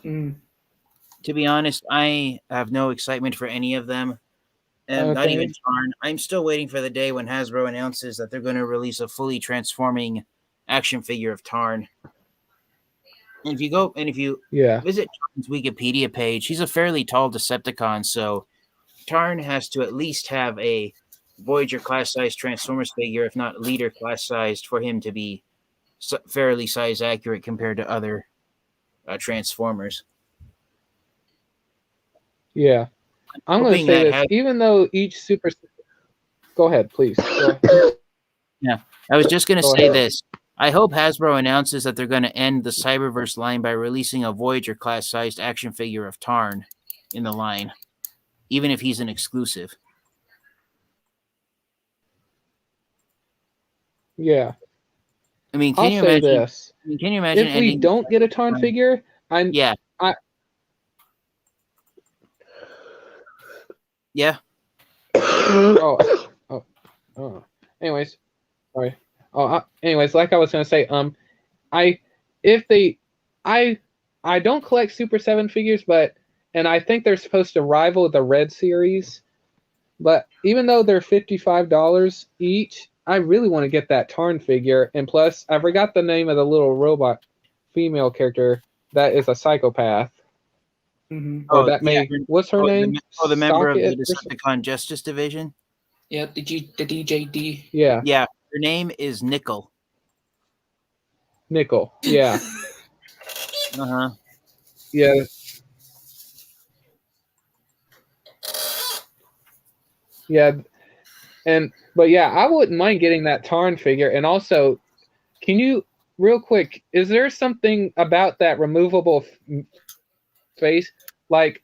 To be honest, I have no excitement for any of them. Not even Tarn. I'm still waiting for the day when Hasbro announces that they're going to release a fully transforming action figure of Tarn. And if you visit Tarn's Wikipedia page, he's a fairly tall Decepticon, so Tarn has to at least have a Voyager class-sized Transformers figure, if not Leader class-sized, for him to be fairly size accurate compared to other Transformers. Yeah. I'm going to say this, even though each Super... Go ahead, please. Go ahead. Yeah, I was just going to say this. I hope Hasbro announces that they're going to end the Cyberverse line by releasing a Voyager class-sized action figure of Tarn in the line, even if he's an exclusive. Yeah. I mean, I'll say this. Can you imagine if we don't get a Tarn figure, Yeah. Anyways, sorry. Anyways, like I was gonna say, I don't collect Super 7 figures, and I think they're supposed to rival the Red Series. But even though they're $55 each, I really want to get that Tarn figure. And plus, I forgot the name of the little robot female character that is a psychopath. Mm-hmm. What's her name? The member of the Decepticon Justice Division. Yeah, the DJD. Yeah. Yeah, her name is Nickel. Nickel. Yeah. Uh-huh. Yeah. Yeah. But yeah, I wouldn't mind getting that Tarn figure. And also, can you, real quick, is there something about that removable face? Like,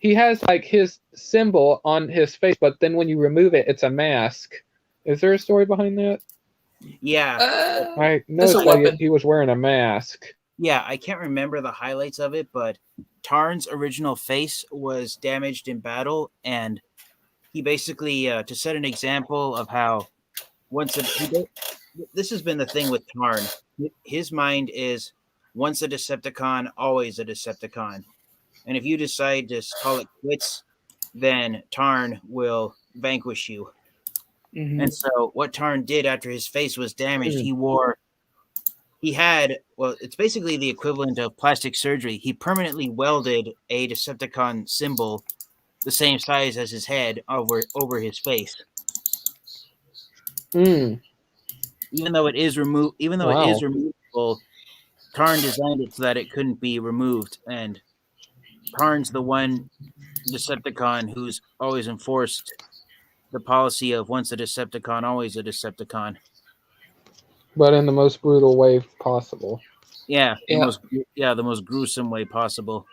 he has like his symbol on his face, but then when you remove it, it's a mask. Is there a story behind that? Yeah. I noticed that he was wearing a mask. Yeah, I can't remember the highlights of it, but Tarn's original face was damaged in battle, and he basically, to set an example of how this has been the thing with Tarn. His mind is once a Decepticon, always a Decepticon. And if you decide to call it quits, then Tarn will vanquish you. Mm-hmm. And so what Tarn did after his face was damaged, it's basically the equivalent of plastic surgery. He permanently welded a Decepticon symbol the same size as his head over his face. Mm. Even though it is removable, Tarn designed it so that it couldn't be removed, and Tarn's the one Decepticon who's always enforced the policy of once a Decepticon, always a Decepticon. But in the most brutal way possible. Yeah, the most gruesome way possible.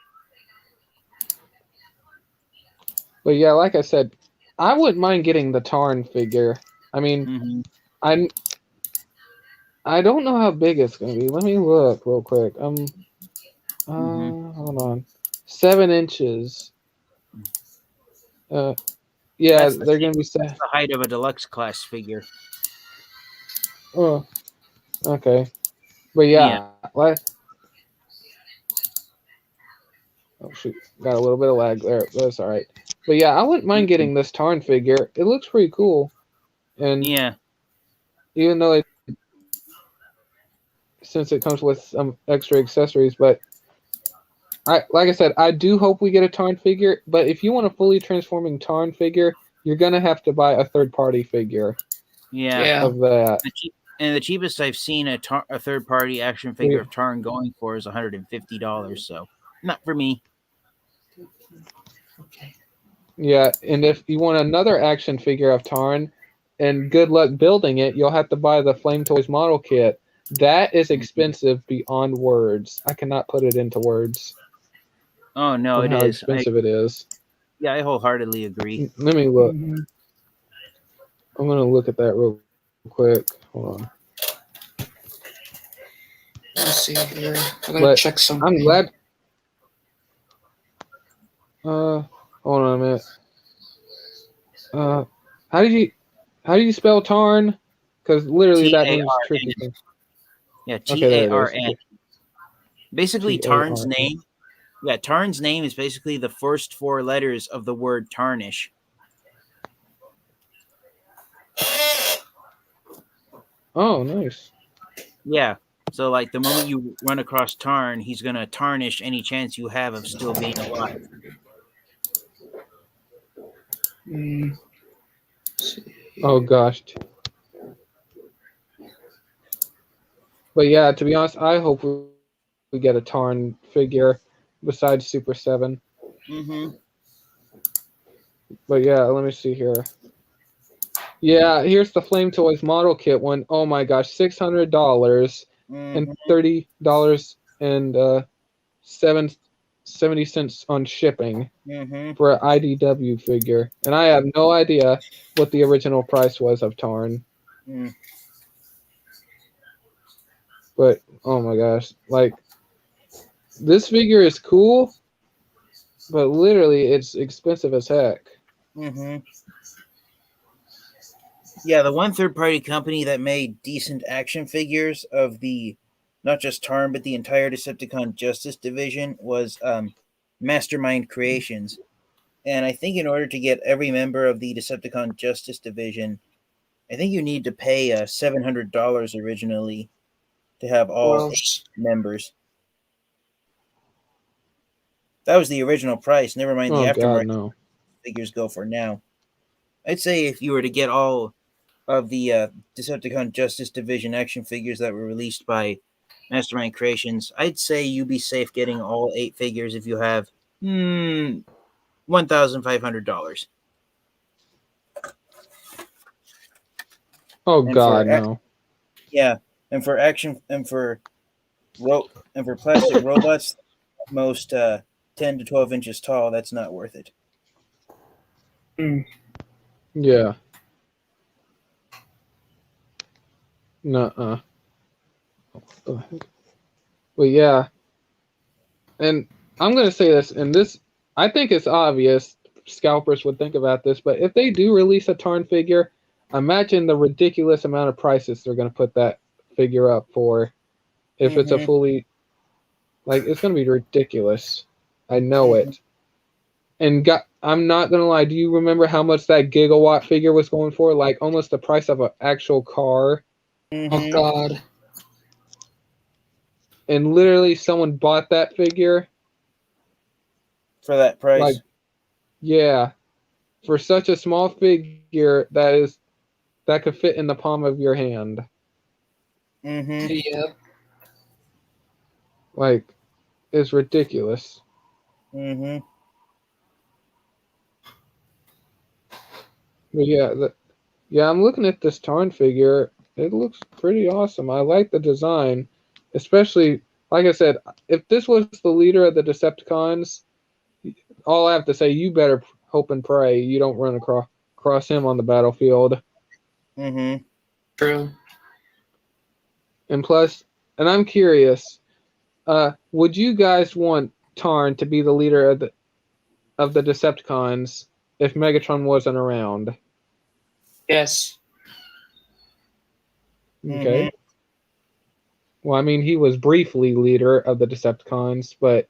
But yeah, like I said, I wouldn't mind getting the Tarn figure. I mean, I don't know how big it's gonna be. Let me look real quick. Hold on. 7 inches. Yeah, they're gonna be the height of a deluxe class figure. Oh, okay. But yeah. Oh shoot, got a little bit of lag there. That's all right. But yeah, I wouldn't mind getting this Tarn figure. It looks pretty cool, and even though since it comes with some extra accessories, but like I said, I do hope we get a Tarn figure. But if you want a fully transforming Tarn figure, you're gonna have to buy a third-party figure. Yeah. Of that. And the cheapest I've seen a third-party action figure of Tarn going for is $150. So not for me. Okay. Yeah, and if you want another action figure of Tarn, and good luck building it, you'll have to buy the Flame Toys model kit. That is expensive beyond words. I cannot put it into words. Oh no, it how is expensive it is. Yeah, I wholeheartedly agree. Let me look. I'm gonna look at that real quick. Hold on. Let's see here. I'm gonna check something. I'm glad. Hold on a minute. How do you spell Tarn? Because literally that means tricky thing. Yeah, Tarn. Basically, Tarn's name. Yeah, Tarn's name is basically the first 4 letters of the word tarnish. Oh, nice. Yeah. So, like, the moment you run across Tarn, he's going to tarnish any chance you have of still being alive. Oh, gosh. But yeah, to be honest, I hope we get a Tarn figure besides Super 7. Mm-hmm. But yeah, let me see here. Yeah, here's the Flame Toys model kit one. Oh my gosh, $600 and $30 and 70 cents on shipping for an IDW figure, and I have no idea what the original price was of Tarn. But oh my gosh, like this figure is cool, but literally it's expensive as heck. Yeah, the one third-party company that made decent action figures of the not just Tarn but the entire Decepticon Justice division was Mastermind Creations. And I think in order to get every member of the Decepticon Justice division, I think you need to pay $700 originally to have all 8 members. That was the original price. Never mind the aftermarket figures go for now. I'd say if you were to get all of the Decepticon Justice Division action figures that were released by Mastermind Creations, I'd say you'd be safe getting all 8 figures if you have $1,500. Oh God, no! Yeah, and for action and for plastic robots, most 10 to 12 inches tall, that's not worth it. Yeah. Nuh-uh. But yeah, and I'm gonna say this, and this I think it's obvious. Scalpers would think about this, but if they do release a Tarn figure, imagine the ridiculous amount of prices they're gonna put that figure up for. If it's a fully, like, it's gonna be ridiculous. I know it. And I'm not gonna lie. Do you remember how much that Gigawatt figure was going for? Like almost the price of an actual car. Oh God! And literally, someone bought that figure for that price. Like, yeah, for such a small figure that could fit in the palm of your hand. Yeah. Like, it's ridiculous. But yeah, I'm looking at this Tarn figure. It looks pretty awesome. I like the design, especially, like I said, if this was the leader of the Decepticons, all I have to say, you better hope and pray you don't run across him on the battlefield. True. And plus, and I'm curious, would you guys want Tarn to be the leader of the Decepticons if Megatron wasn't around? Yes. Okay. Well, I mean, he was briefly leader of the Decepticons, but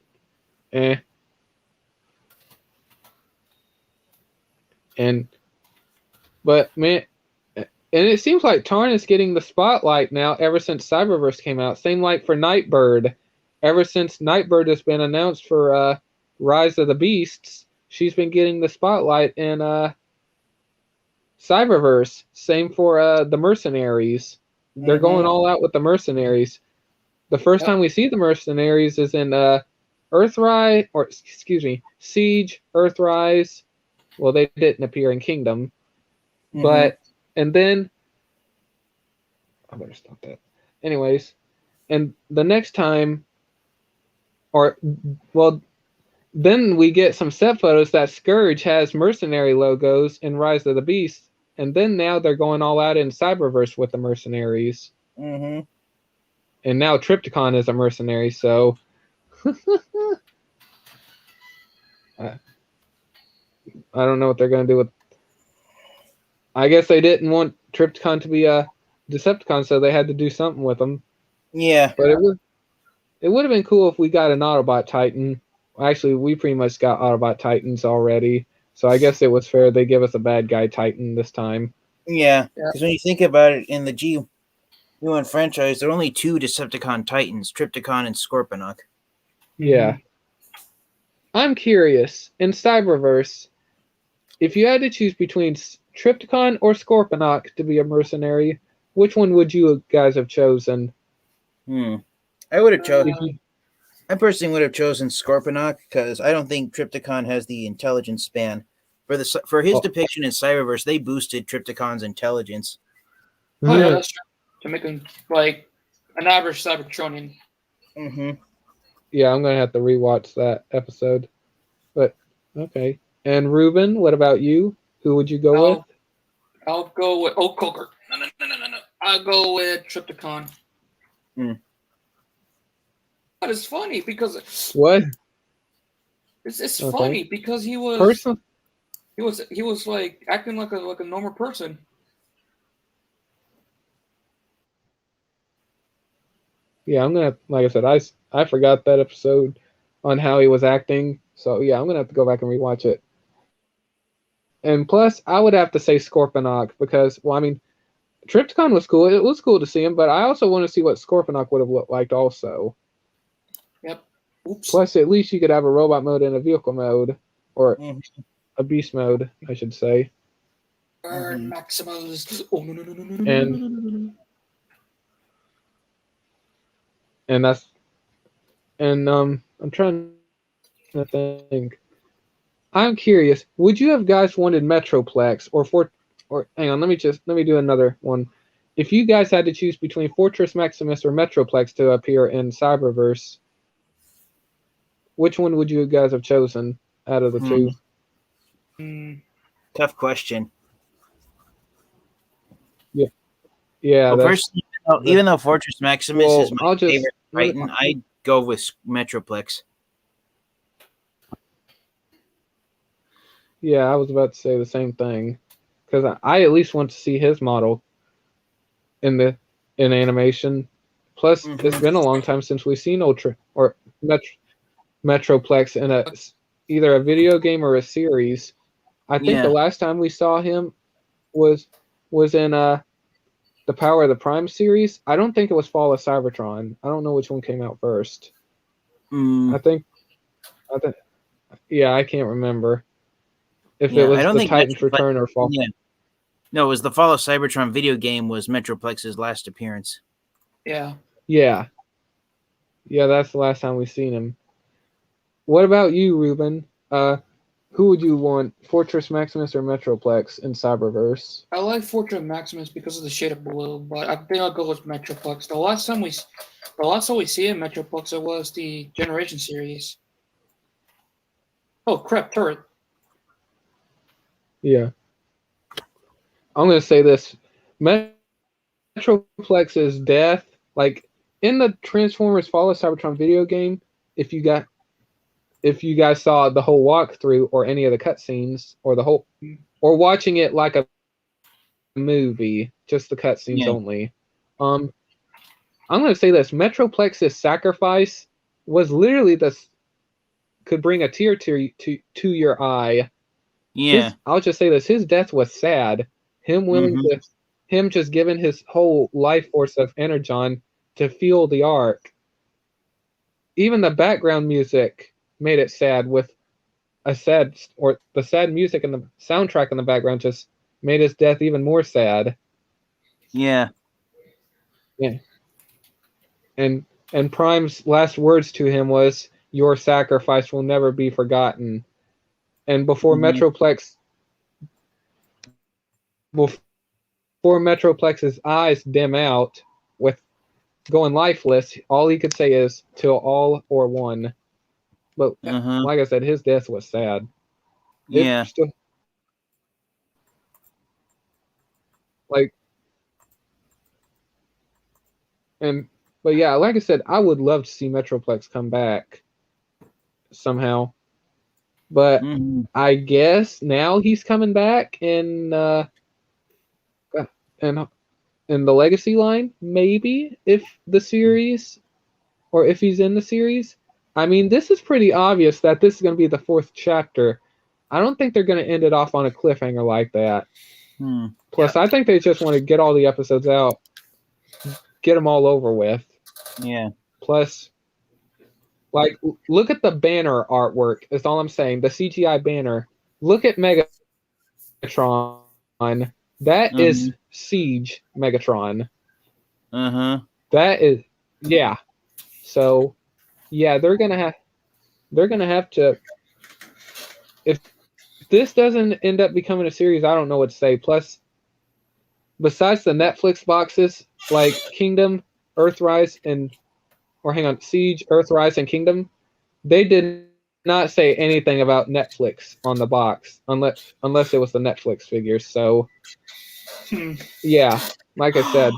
But man, and it seems like Tarn is getting the spotlight now ever since Cyberverse came out. Same like for Nightbird. Ever since Nightbird has been announced for Rise of the Beasts, she's been getting the spotlight in Cyberverse. Same for the Mercenaries. They're going all out with the Mercenaries. The first time we see the Mercenaries is in Earthrise, or excuse me, Siege, Earthrise. Well, they didn't appear in Kingdom. But, and then, I better stop that. Anyways, and the next time, then we get some set photos that Scourge has mercenary logos in Rise of the Beast, and then now they're going all out in Cyberverse with the mercenaries. And now Trypticon is a mercenary, so I don't know what they're going to do with. I guess they didn't want Trypticon to be a Decepticon, so they had to do something with them. Yeah. But it would have been cool if we got an Autobot Titan. Actually, we pretty much got Autobot Titans already, so I guess it was fair they give us a bad guy Titan this time. Yeah, because when you think about it, in the G1 franchise, there are only 2 Decepticon Titans, Trypticon and Scorponok. Yeah. I'm curious, in Cyberverse, if you had to choose between Trypticon or Scorponok to be a mercenary, which one would you guys have chosen? I would have chosen. I personally would have chosen Scorponok because I don't think Trypticon has the intelligence span For his depiction in Cyberverse, they boosted Trypticon's intelligence. Oh yeah, that's true. To make him like an average Cybertronian. Mm-hmm. Yeah, I'm gonna have to rewatch that episode. But okay. And Ruben, what about you? Who would you go with? I'll go with Coker. No. I'll go with Trypticon. But it's funny because what? It's funny because he was he was like acting like a normal person. Yeah, I'm gonna, like I said, I forgot that episode on how he was acting. So yeah, I'm gonna have to go back and rewatch it. And plus, I would have to say Scorponok because, well, I mean, Trypticon was cool. It was cool to see him, but I also want to see what Scorponok would have looked like also. Yep. Oops. Plus, at least you could have a robot mode and a vehicle mode, or a beast mode, I should say. Burn Maximus. Oh no. I'm trying to think. I'm curious. Would you have guys wanted Metroplex or hang on? Let me do another one. If you guys had to choose between Fortress Maximus or Metroplex to appear in Cyberverse, which one would you guys have chosen out of the two? Tough question. Yeah. Well, personally, even though Fortress Maximus is my favorite Titan, I'd go with Metroplex. Yeah, I was about to say the same thing because I at least want to see his model in animation. Plus, it's been a long time since we've seen Metroplex in either a video game or a series. I think the last time we saw him was in the Power of the Prime series. I don't think it was Fall of Cybertron. I don't know which one came out first. I think, I can't remember if it was the Titan's Return or Fall. Yeah. No, it was the Fall of Cybertron video game was Metroplex's last appearance. Yeah. Yeah, that's the last time we've seen him. What about you, Ruben? Who would you want, Fortress Maximus or Metroplex in Cyberverse? I like Fortress Maximus because of the shade of blue, but I think I'll go with Metroplex. The last time we see in Metroplex, it was the Generation series. Oh crap! Turret. Yeah. I'm gonna say this: Metroplex's death, like in the Transformers Fall of Cybertron video game, if you guys saw the whole walkthrough or any of the cutscenes or watching it like a movie, just the cutscenes only. I'm gonna say this: Metroplex's sacrifice was literally could bring a tear to your eye. Yeah. I'll just say this: his death was sad. Him just giving his whole life force of Energon to fuel the Ark. Even the background music made it sad with the sad music and the soundtrack in the background just made his death even more sad. Yeah. Yeah. And Prime's last words to him was, "Your sacrifice will never be forgotten." And before Metroplex's eyes dim out with going lifeless, all he could say is, "Till all or one." But like I said, his death was sad. Yeah. But yeah, like I said, I would love to see Metroplex come back somehow. But I guess now he's coming back in the Legacy line, maybe, if he's in the series. I mean, this is pretty obvious that this is going to be the 4th chapter. I don't think they're going to end it off on a cliffhanger like that. Plus, I think they just want to get all the episodes out, get them all over with. Yeah. Plus, like, look at the banner artwork. That's all I'm saying. The CGI banner. Look at Megatron. That is Siege Megatron. That is, yeah. So, yeah, they're gonna have to, if this doesn't end up becoming a series, I don't know what to say. Plus, besides the Netflix boxes like Kingdom, Earthrise, Siege, Earthrise, and Kingdom, they did not say anything about Netflix on the box unless it was the Netflix figures. So yeah, like I said,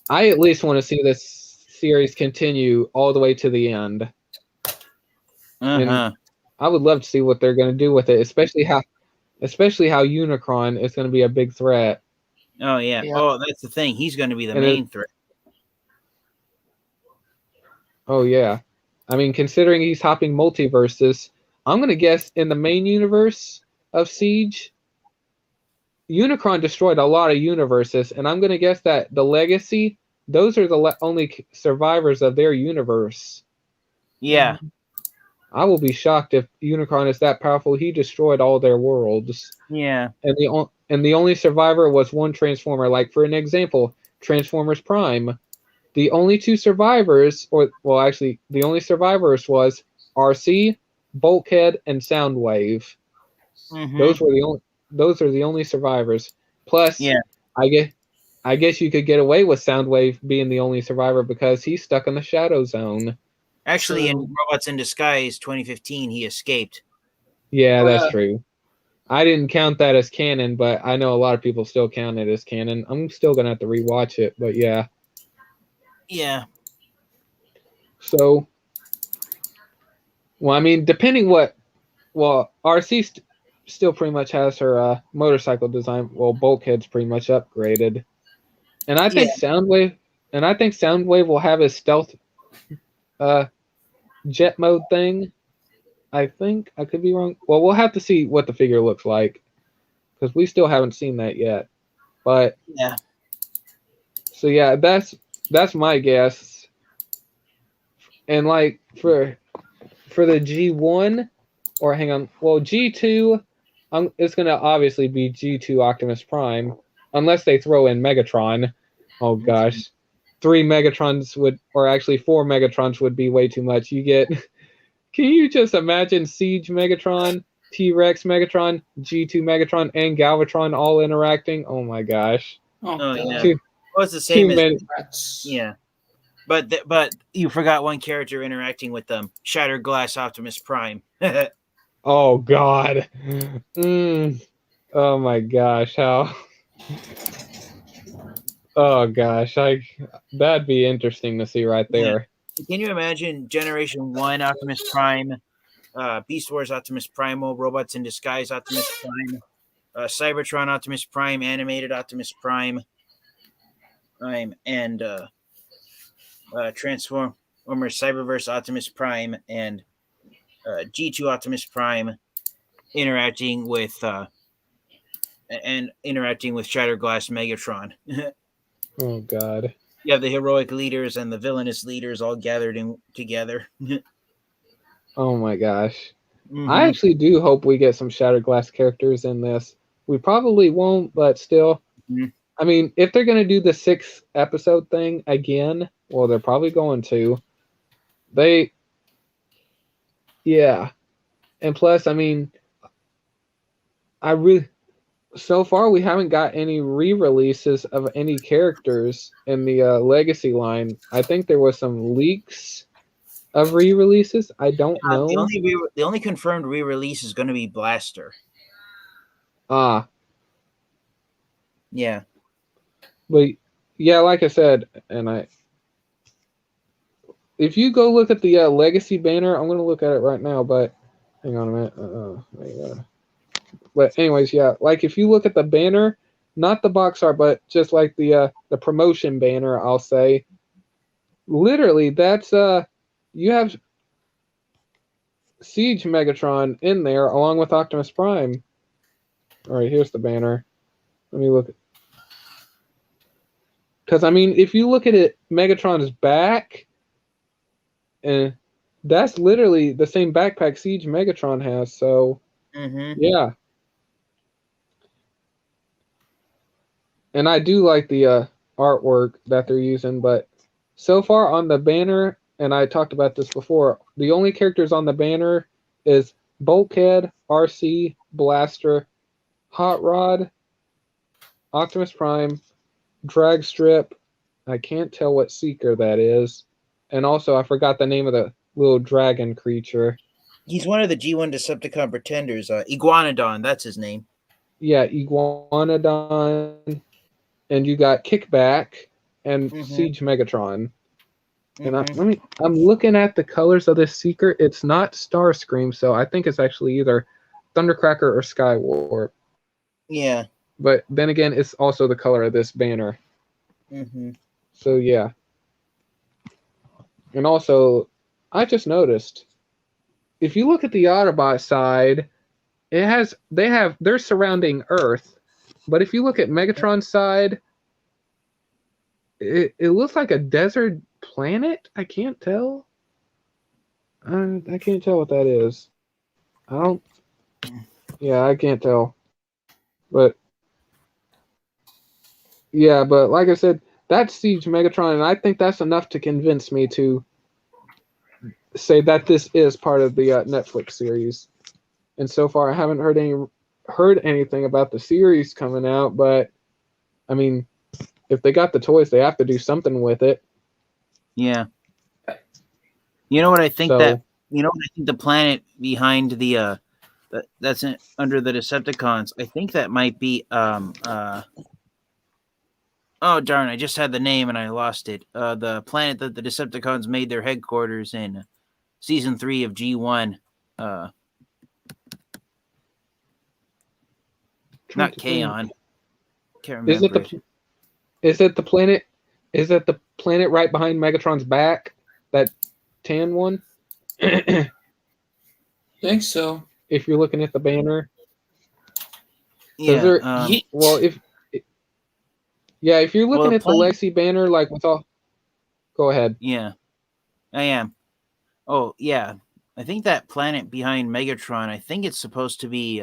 I at least want to see this series continue all the way to the end. And I would love to see what they're going to do with it, especially how Unicron is going to be a big threat. Oh yeah. Oh, that's the thing. He's going to be the main threat. Oh yeah. I mean, considering he's hopping multiverses, I'm going to guess in the main universe of Siege, Unicron destroyed a lot of universes, and I'm going to guess that the Legacy, those are the only survivors of their universe. Yeah. I will be shocked if Unicron is that powerful. He destroyed all their worlds. Yeah. And the only survivor was one Transformer. Like, for an example, Transformers Prime. The only two survivors, the only survivors was RC, Bulkhead, and Soundwave. Mm-hmm. Those are the only survivors. Plus, yeah, I guess you could get away with Soundwave being the only survivor because he's stuck in the Shadow Zone. Actually, in Robots in Disguise 2015, he escaped. Yeah, that's true. I didn't count that as canon, but I know a lot of people still count it as canon. I'm still gonna have to rewatch it, but yeah. Yeah. So, well, I mean, RC still pretty much has her motorcycle design. Well, Bulkhead's pretty much upgraded, and I think Soundwave will have his stealth jet mode thing. I think I could be wrong. Well, we'll have to see what the figure looks like because we still haven't seen that yet. But yeah. So yeah, that's my guess. And like for the G1, or hang on, well G2, it's gonna obviously be G2 Optimus Prime, unless they throw in Megatron. Oh gosh, 4 Megatrons would be way too much. You get, can you just imagine Siege Megatron, T-Rex Megatron, G2 Megatron, and Galvatron all interacting? Oh my gosh. Oh yeah. Well, it's the same as yeah. But you forgot one character interacting with them, Shattered Glass Optimus Prime. Oh God. Oh my gosh, how? Oh gosh, that'd be interesting to see right there. Yeah. Can you imagine Generation 1 Optimus Prime, Beast Wars Optimus Primal, Robots in Disguise Optimus Prime, Cybertron Optimus Prime, Animated Optimus Prime, and Transformers Cyberverse Optimus Prime and G2 Optimus Prime interacting with Shattered Glass Megatron. Oh God. You have the heroic leaders and the villainous leaders all gathered together. Oh my gosh. Mm-hmm. I actually do hope we get some Shattered Glass characters in this. We probably won't, but still. Mm-hmm. I mean, if they're going to do the 6 episode thing again, well, they're probably going to. Yeah. And plus, I mean, so far we haven't got any re-releases of any characters in the Legacy line. I think there was some leaks of re-releases. I don't know. The only confirmed re-release is going to be Blaster. Ah. Yeah. But yeah, like I said, if you go look at the Legacy banner, I'm going to look at it right now, but hang on a minute. But anyways, yeah, like if you look at the banner, not the box art, but just like the promotion banner, I'll say, literally that's you have Siege Megatron in there along with Optimus Prime. All right, here's the banner. Let me look. Because I mean, if you look at it, Megatron's back, and that's literally the same backpack Siege Megatron has. So yeah. And I do like the artwork that they're using, but so far on the banner, and I talked about this before, the only characters on the banner is Bulkhead, RC, Blaster, Hot Rod, Optimus Prime, Drag Strip. I can't tell what Seeker that is. And also, I forgot the name of the little dragon creature. He's one of the G1 Decepticon pretenders. Iguanodon, that's his name. Yeah, Iguanodon. And you got Kickback and Siege Megatron. And I'm looking at the colors of this Seeker. It's not Starscream, so I think it's actually either Thundercracker or Skywarp. Yeah. But then again, it's also the color of this banner. So yeah. And also, I just noticed, if you look at the Autobot side, they're surrounding Earth. But if you look at Megatron's side, it looks like a desert planet. I can't tell. I can't tell what that is. I can't tell. But yeah, but like I said, that's Siege Megatron, and I think that's enough to convince me to say that this is part of the Netflix series. And so far, I haven't heard anything about the series coming out. But I mean, if they got the toys, they have to do something with it. Yeah. You know what I think the planet behind the that's under the Decepticons, I think that might be oh darn, I just had the name and I lost it. The planet that the Decepticons made their headquarters in season 3 of G1. Not Kaon. Can't remember. Is it the planet? Is it the planet right behind Megatron's back? That tan one? Think so. If you're looking at the banner. Yeah. If you're looking at the Legacy banner, like with all. Go ahead. Yeah, I am. Oh yeah, I think that planet behind Megatron. I think it's supposed to be.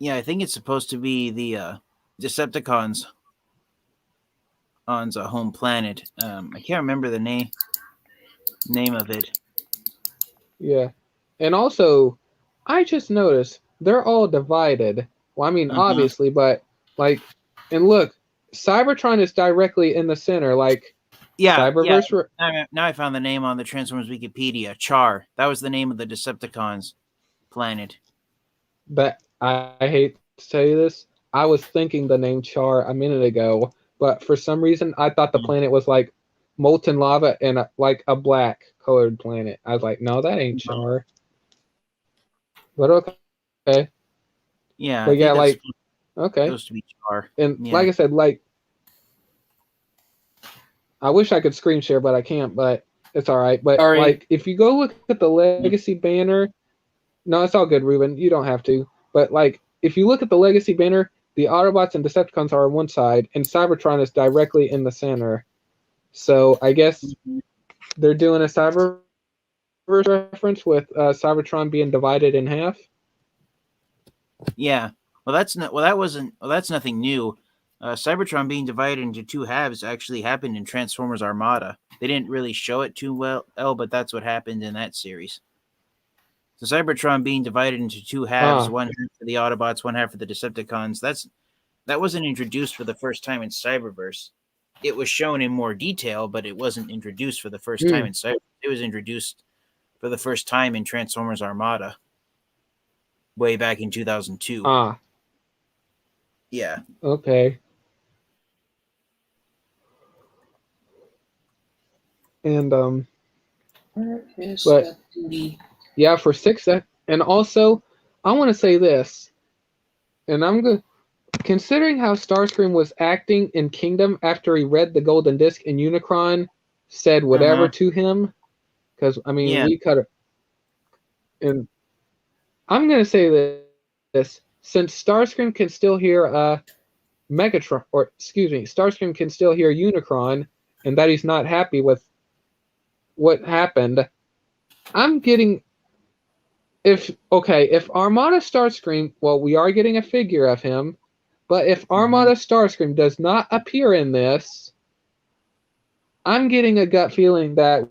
I think it's supposed to be the Decepticons on's home planet. I can't remember the name of it. Yeah, and also, I just noticed they're all divided. Well, I mean, obviously, but and look, Cybertron is directly in the center. Cyberverse. Yeah. Now I found the name on the Transformers Wikipedia. Char. That was the name of the Decepticons planet. But I hate to tell you this. I was thinking the name Char a minute ago, but for some reason I thought the planet was like molten lava and a black colored planet. I was like, no, that ain't Char. But okay. Yeah. But yeah, okay. Supposed to be Char. And like I said, I wish I could screen share, but I can't. But it's all right. But if you go look at the Legacy banner, no, it's all good, Ruben. You don't have to. But if you look at the Legacy banner, the Autobots and Decepticons are on one side, and Cybertron is directly in the center. So I guess they're doing a Cyberverse reference with Cybertron being divided in half. Yeah. Well, that's nothing new. Cybertron being divided into two halves actually happened in Transformers Armada. They didn't really show it too well, but that's what happened in that series. So Cybertron being divided into two halves, one half for the Autobots, one half for the Decepticons, that wasn't introduced for the first time in Cyberverse. It was shown in more detail, but it wasn't introduced for the first time in Cyberverse. It was introduced for the first time in Transformers Armada way back in 2002. Yeah. Okay. And yeah, for 6 and also I want to say this, and I'm good. Considering how Starscream was acting in Kingdom after he read the Golden Disc and Unicron said whatever to him, because I mean we cut it, and I'm gonna say this since Starscream can still hear Megatron, Starscream can still hear Unicron, and that he's not happy with what happened. I'm getting if Armada Starscream, well, we are getting a figure of him, but if Armada Starscream does not appear in this, I'm getting a gut feeling that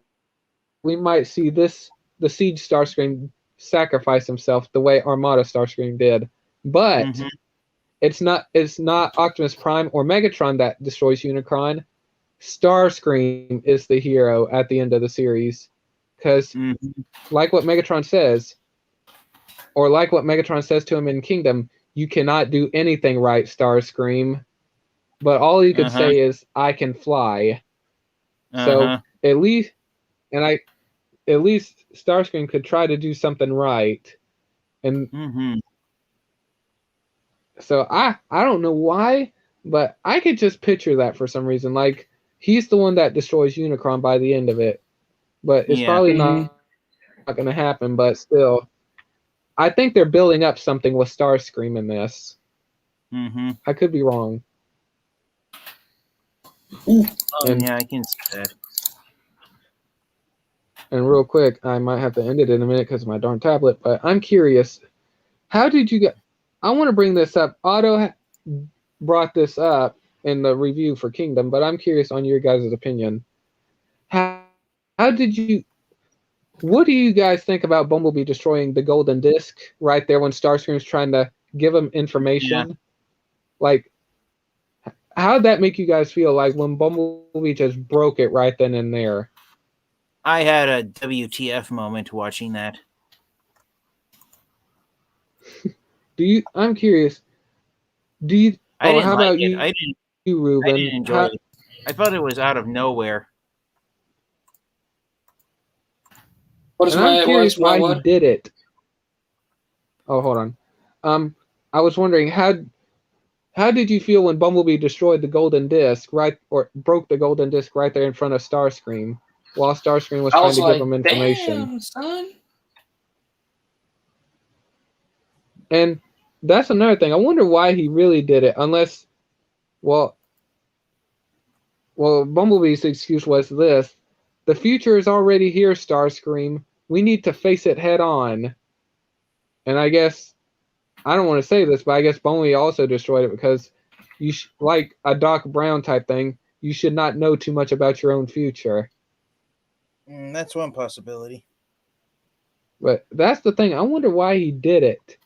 we might see this the Siege Starscream sacrifice himself the way Armada Starscream did, but it's not Optimus Prime or Megatron that destroys Unicron. Starscream is the hero at the end of the series, because like what Megatron says, or like what Megatron says to him in Kingdom, you cannot do anything right, Starscream. But all he could say is, "I can fly." So at least Starscream could try to do something right, and so I don't know why, but I could just picture that for some reason. Like, he's the one that destroys Unicron by the end of it, but it's probably not going to happen. But still, I think they're building up something with Starscream in this. I could be wrong. Yeah, I can see that. And real quick, I might have to end it in a minute because of my darn tablet, but I'm curious. How did you get... I want to bring this up. Otto brought this up in the review for Kingdom, but I'm curious on your guys' opinion. How did you... What do you guys think about Bumblebee destroying the golden disc right there when Starscream's trying to give him information? Yeah. Like, how'd that make you guys feel, like, when Bumblebee just broke it right then and there? I had a WTF moment watching that. I'm curious. Do you... I didn't how like about it. you, Ruben? I didn't enjoy it. I thought it was out of nowhere. I'm curious why he did it. Oh, hold on. I was wondering, how did you feel when Bumblebee destroyed the golden disc, or broke the golden disc right there in front of Starscream, while Starscream was trying to give him information? Damn, son. And that's another thing. I wonder why he really did it, unless, well, Bumblebee's excuse was this: the future is already here, Starscream. We need to face it head on. And I guess, I don't want to say this, but I guess Bumblebee also destroyed it because, like a Doc Brown type thing, you should not know too much about your own future. That's one possibility. But that's the thing. I wonder why he did it.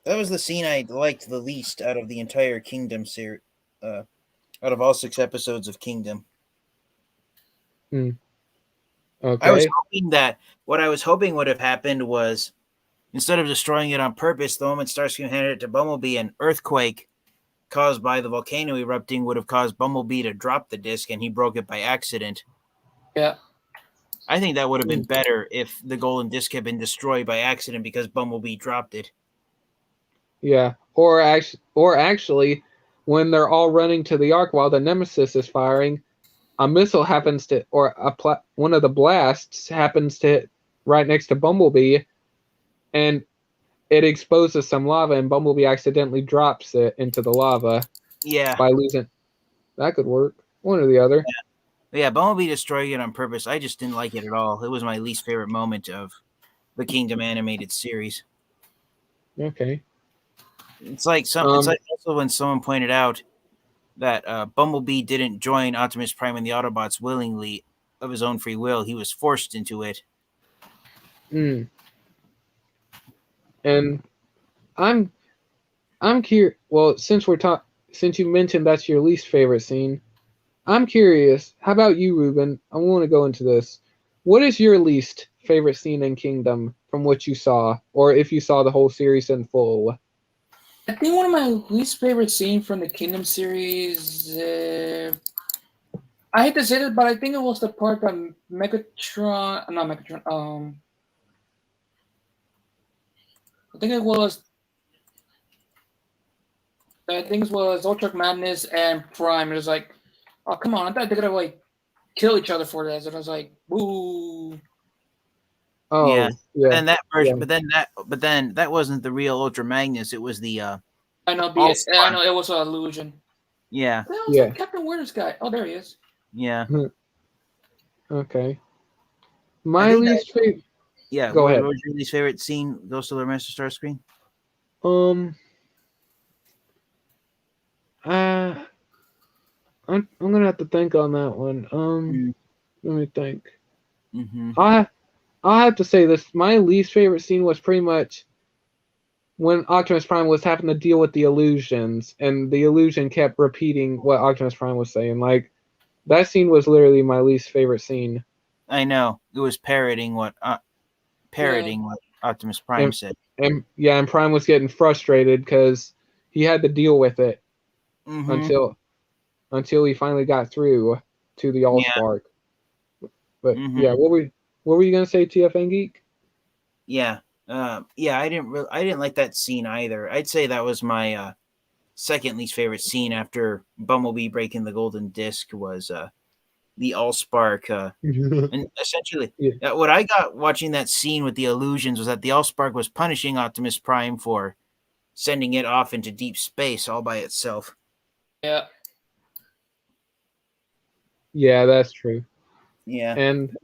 That was the scene I liked the least out of the entire Kingdom series, out of all 6 episodes of Kingdom. Okay. I was hoping that what I was hoping would have happened was, instead of destroying it on purpose, the moment Starscream handed it to Bumblebee, an earthquake caused by the volcano erupting would have caused Bumblebee to drop the disc, and he broke it by accident. Yeah. I think that would have been better if the golden disc had been destroyed by accident because Bumblebee dropped it. Yeah, or actually, when they're all running to the Ark while the Nemesis is firing, a missile happens to, or one of the blasts happens to hit right next to Bumblebee, and it exposes some lava, and Bumblebee accidentally drops it into the lava. Yeah. By losing. That could work. One or the other. Yeah, Bumblebee destroying it on purpose. I just didn't like it at all. It was my least favorite moment of the Kingdom animated series. Okay. It's like it's like also when someone pointed out that Bumblebee didn't join Optimus Prime and the Autobots willingly of his own free will. He was forced into it. And I'm curious. Well, since you mentioned that's your least favorite scene, I'm curious. How about you, Ruben? I want to go into this. What is your least favorite scene in Kingdom from what you saw, or if you saw the whole series in full? I think one of my least favorite scenes from the Kingdom series, I hate to say this, but I think it was the part that I think it was Ultra Madness and Prime. It was like, oh, come on, I thought they're gonna like kill each other for this, and I was like, woo. Oh, yeah. And that version, but then that wasn't the real Ultra Magnus. It was the I know it was an illusion. Yeah. That Captain Warner's guy. Oh, there he is. Yeah. Okay. My least favorite. Yeah. Go ahead. What was your least favorite scene? Ghost of the Master Starscream. I'm gonna have to think on that one. Let me think. Mm-hmm. I'll have to say this. My least favorite scene was pretty much when Optimus Prime was having to deal with the illusions, and the illusion kept repeating what Optimus Prime was saying. Like, that scene was literally my least favorite scene. I know. It was parroting what Optimus Prime said. And Prime was getting frustrated because he had to deal with it until he finally got through to the Allspark. But what were you gonna say, TFN Geek? Yeah, I didn't like that scene either. I'd say that was my second least favorite scene after Bumblebee breaking the golden disc was the Allspark. And essentially, what I got watching that scene with the illusions was that the Allspark was punishing Optimus Prime for sending it off into deep space all by itself. Yeah. Yeah, that's true. Yeah. And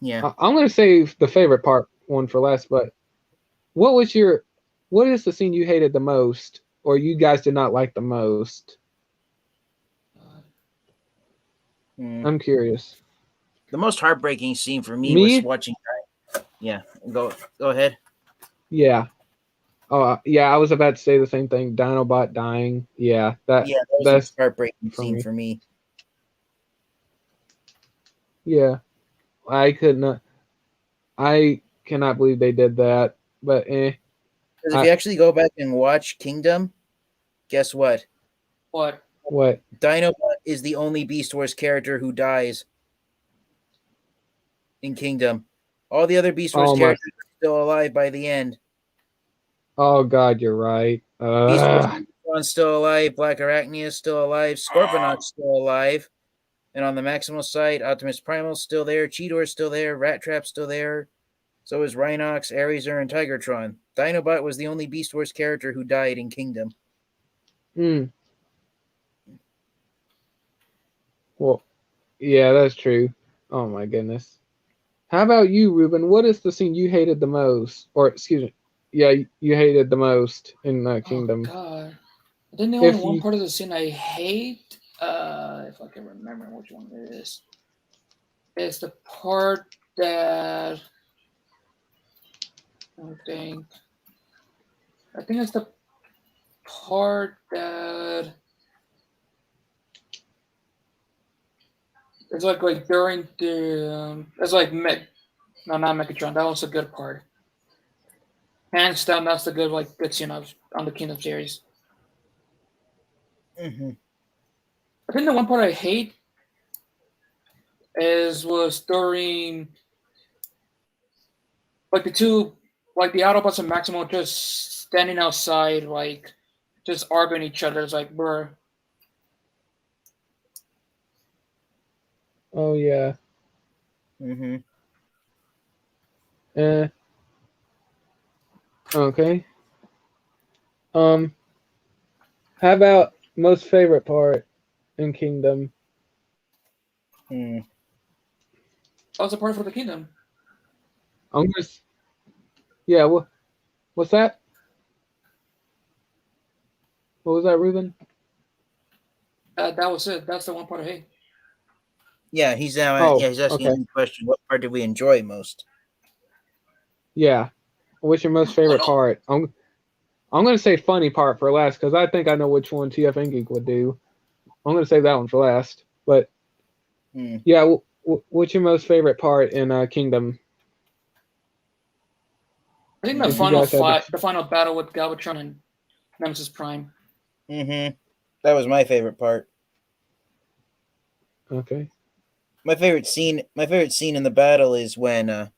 yeah, I'm going to save the favorite part one for last, but what is the scene you hated the most or you guys did not like the most? I'm curious. The most heartbreaking scene for me was watching. Yeah, go ahead. Yeah. Oh, yeah, I was about to say the same thing. Dinobot dying. Yeah, that's a heartbreaking scene for me. Yeah, I cannot believe they did that. But Because if you actually go back and watch Kingdom, guess what? What? Dinobot is the only Beast Wars character who dies in Kingdom. All the other Beast Wars characters are still alive by the end. Oh God, you're right. Beast Wars still alive. Black Arachnia is still alive. Scorponok's still alive. And on the Maximal side, Optimus Primal's still there. Cheetor's still there. Rat Trap's still there. So is Rhinox, Arizer, and Tigertron. Dinobot was the only Beast Wars character who died in Kingdom. Well, yeah, that's true. Oh my goodness. How about you, Ruben? What is the scene you hated the most? Or excuse me, yeah, you hated the most in Kingdom? Oh God, I think the only one part of the scene I hate, if I can remember which one it is the part that I think it's the part that it's like during the it's like not Megatron. That was a good part. Hands down, that's the good scene on the Kingdom series. I think the one part I hate was during the the Autobots and Maximo just standing outside, just arguing each other. It's like, bruh. Oh yeah. Okay. How about most favorite part in Kingdom? What was the part for the Kingdom? Yeah. What's that? What was that, Ruben? That was it. That's the one part I hate. Yeah, he's asking the question. What part did we enjoy most? Yeah. What's your most favorite part? I'm going to say funny part for last because I think I know which one TFN Geek would do. I'm going to save that one for last. But yeah, what's your most favorite part in Kingdom? I think the final fight, the final battle with Galvatron and Nemesis Prime. That was my favorite part. Okay. My favorite scene in the battle is when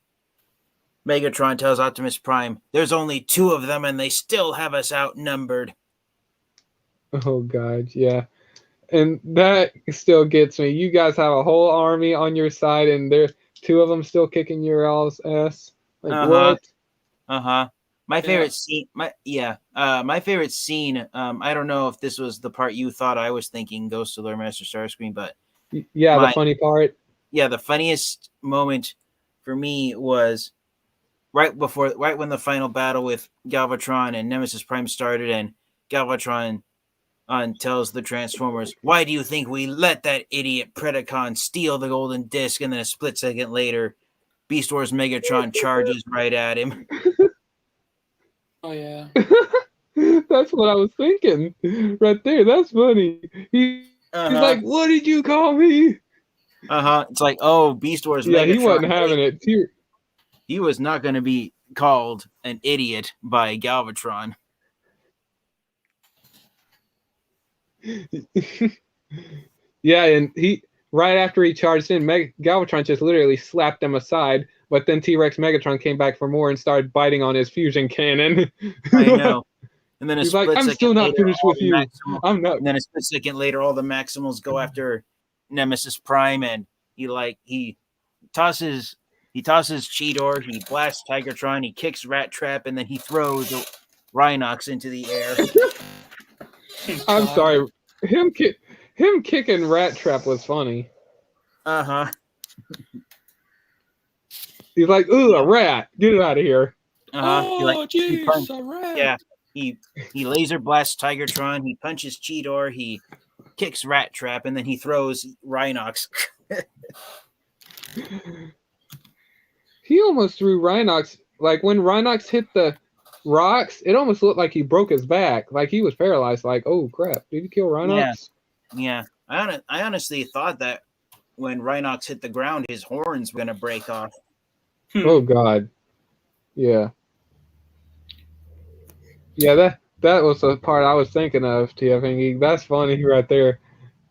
Megatron tells Optimus Prime, "There's only 2 of them, and they still have us outnumbered." Oh God, yeah, and that still gets me. You guys have a whole army on your side, and there's 2 of them still kicking your all's ass. Like what? My favorite scene. My favorite scene. I don't know if this was the part you thought I was thinking, Ghost of Lord Master Starscream, but the funny part. Yeah, the funniest moment for me was right when the final battle with Galvatron and Nemesis Prime started, and Galvatron tells the Transformers, "Why do you think we let that idiot Predacon steal the golden disc?" And then a split second later, Beast Wars Megatron charges right at him. Oh yeah. That's what I was thinking right there. That's funny. He's like, "What did you call me?" It's like, oh, Beast Wars Yeah, Megatron. he wasn't having it. He was not going to be called an idiot by Galvatron. Yeah, and right after he charged in, Galvatron just literally slapped him aside. But then T-Rex Megatron came back for more and started biting on his fusion cannon. I know. And then he's like, "I'm still not finished with you. I'm not." And then a split second later, all the Maximals go after Nemesis Prime, and he tosses Cheetor, he blasts Tigertron, he kicks Rat Trap, and then he throws Rhinox into the air. I'm sorry, him kicking Rat Trap was funny. He's like, "Ooh, a rat! Get it out of here!" Oh, jeez, a rat! Yeah, he laser blasts Tigertron, he punches Cheetor, he kicks Rat Trap, and then he throws Rhinox. He almost threw Rhinox. Like when Rhinox hit the rocks, it almost looked like he broke his back, like he was paralyzed. Like, oh crap, did he kill Rhinox? Yeah. I honestly thought that when Rhinox hit the ground, his horns were gonna break off. Oh god, yeah. That was the part I was thinking of, TF. That's funny right there.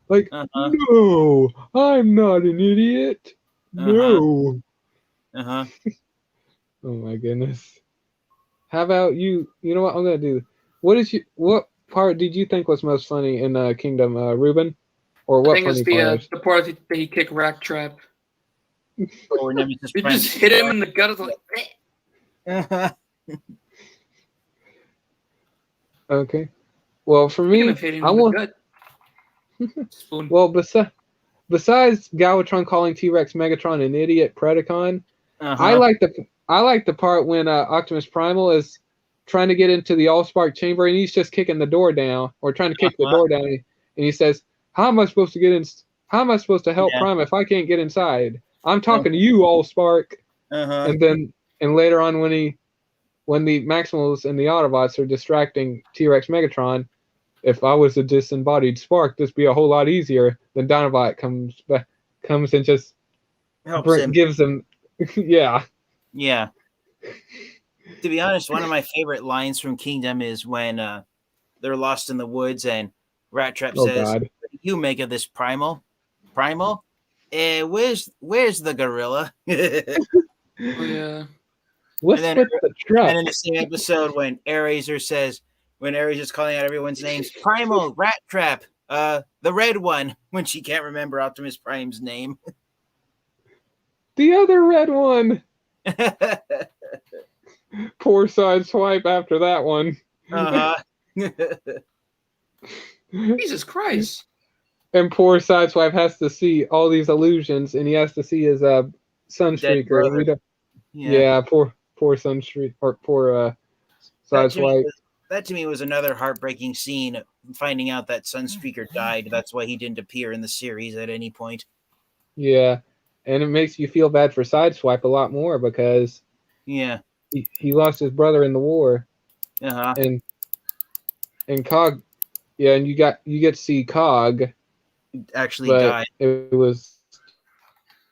Like, no, I'm not an idiot. No. Oh my goodness. How about you? You know what I'm gonna do? What part did you think was most funny in Kingdom, Ruben? Or what? I think it's the part that he kicked Rat Trap. Or Nemesis He just hit him in the gut. Like, Okay. Well, for me, I want. Well, besides Galvatron calling T-Rex Megatron an idiot Predacon, I like the part when Optimus Primal is trying to get into the Allspark chamber and he's just kicking the door down or trying to kick the door down, and he says, "How am I supposed to get in? How am I supposed to help Prime if I can't get inside? I'm talking to you, Allspark." And later on when the Maximals and the Autobots are distracting T-Rex Megatron, if I was a disembodied Spark, this would be a whole lot easier. Then Dinobot comes and just gives them, yeah. Yeah. To be honest, one of my favorite lines from Kingdom is when they're lost in the woods and Rat Trap says, "What do you make of this Primal? Primal? Where's the gorilla?" Oh yeah. What's with the truck? And in the same episode when Ares is calling out everyone's names, Primal, Rat Trap, the red one, when she can't remember Optimus Prime's name. The other red one. Poor Sideswipe after that one. Jesus Christ. And poor Sideswipe has to see all these illusions, and he has to see his Sunstreaker. Yeah, poor Sunstreak, or poor Sideswipe. That to me was another heartbreaking scene, finding out that Sunstreaker died. That's why he didn't appear in the series at any point. Yeah, and it makes you feel bad for Sideswipe a lot more because he lost his brother in the war. And Cog, and you get to see Cog actually died. It was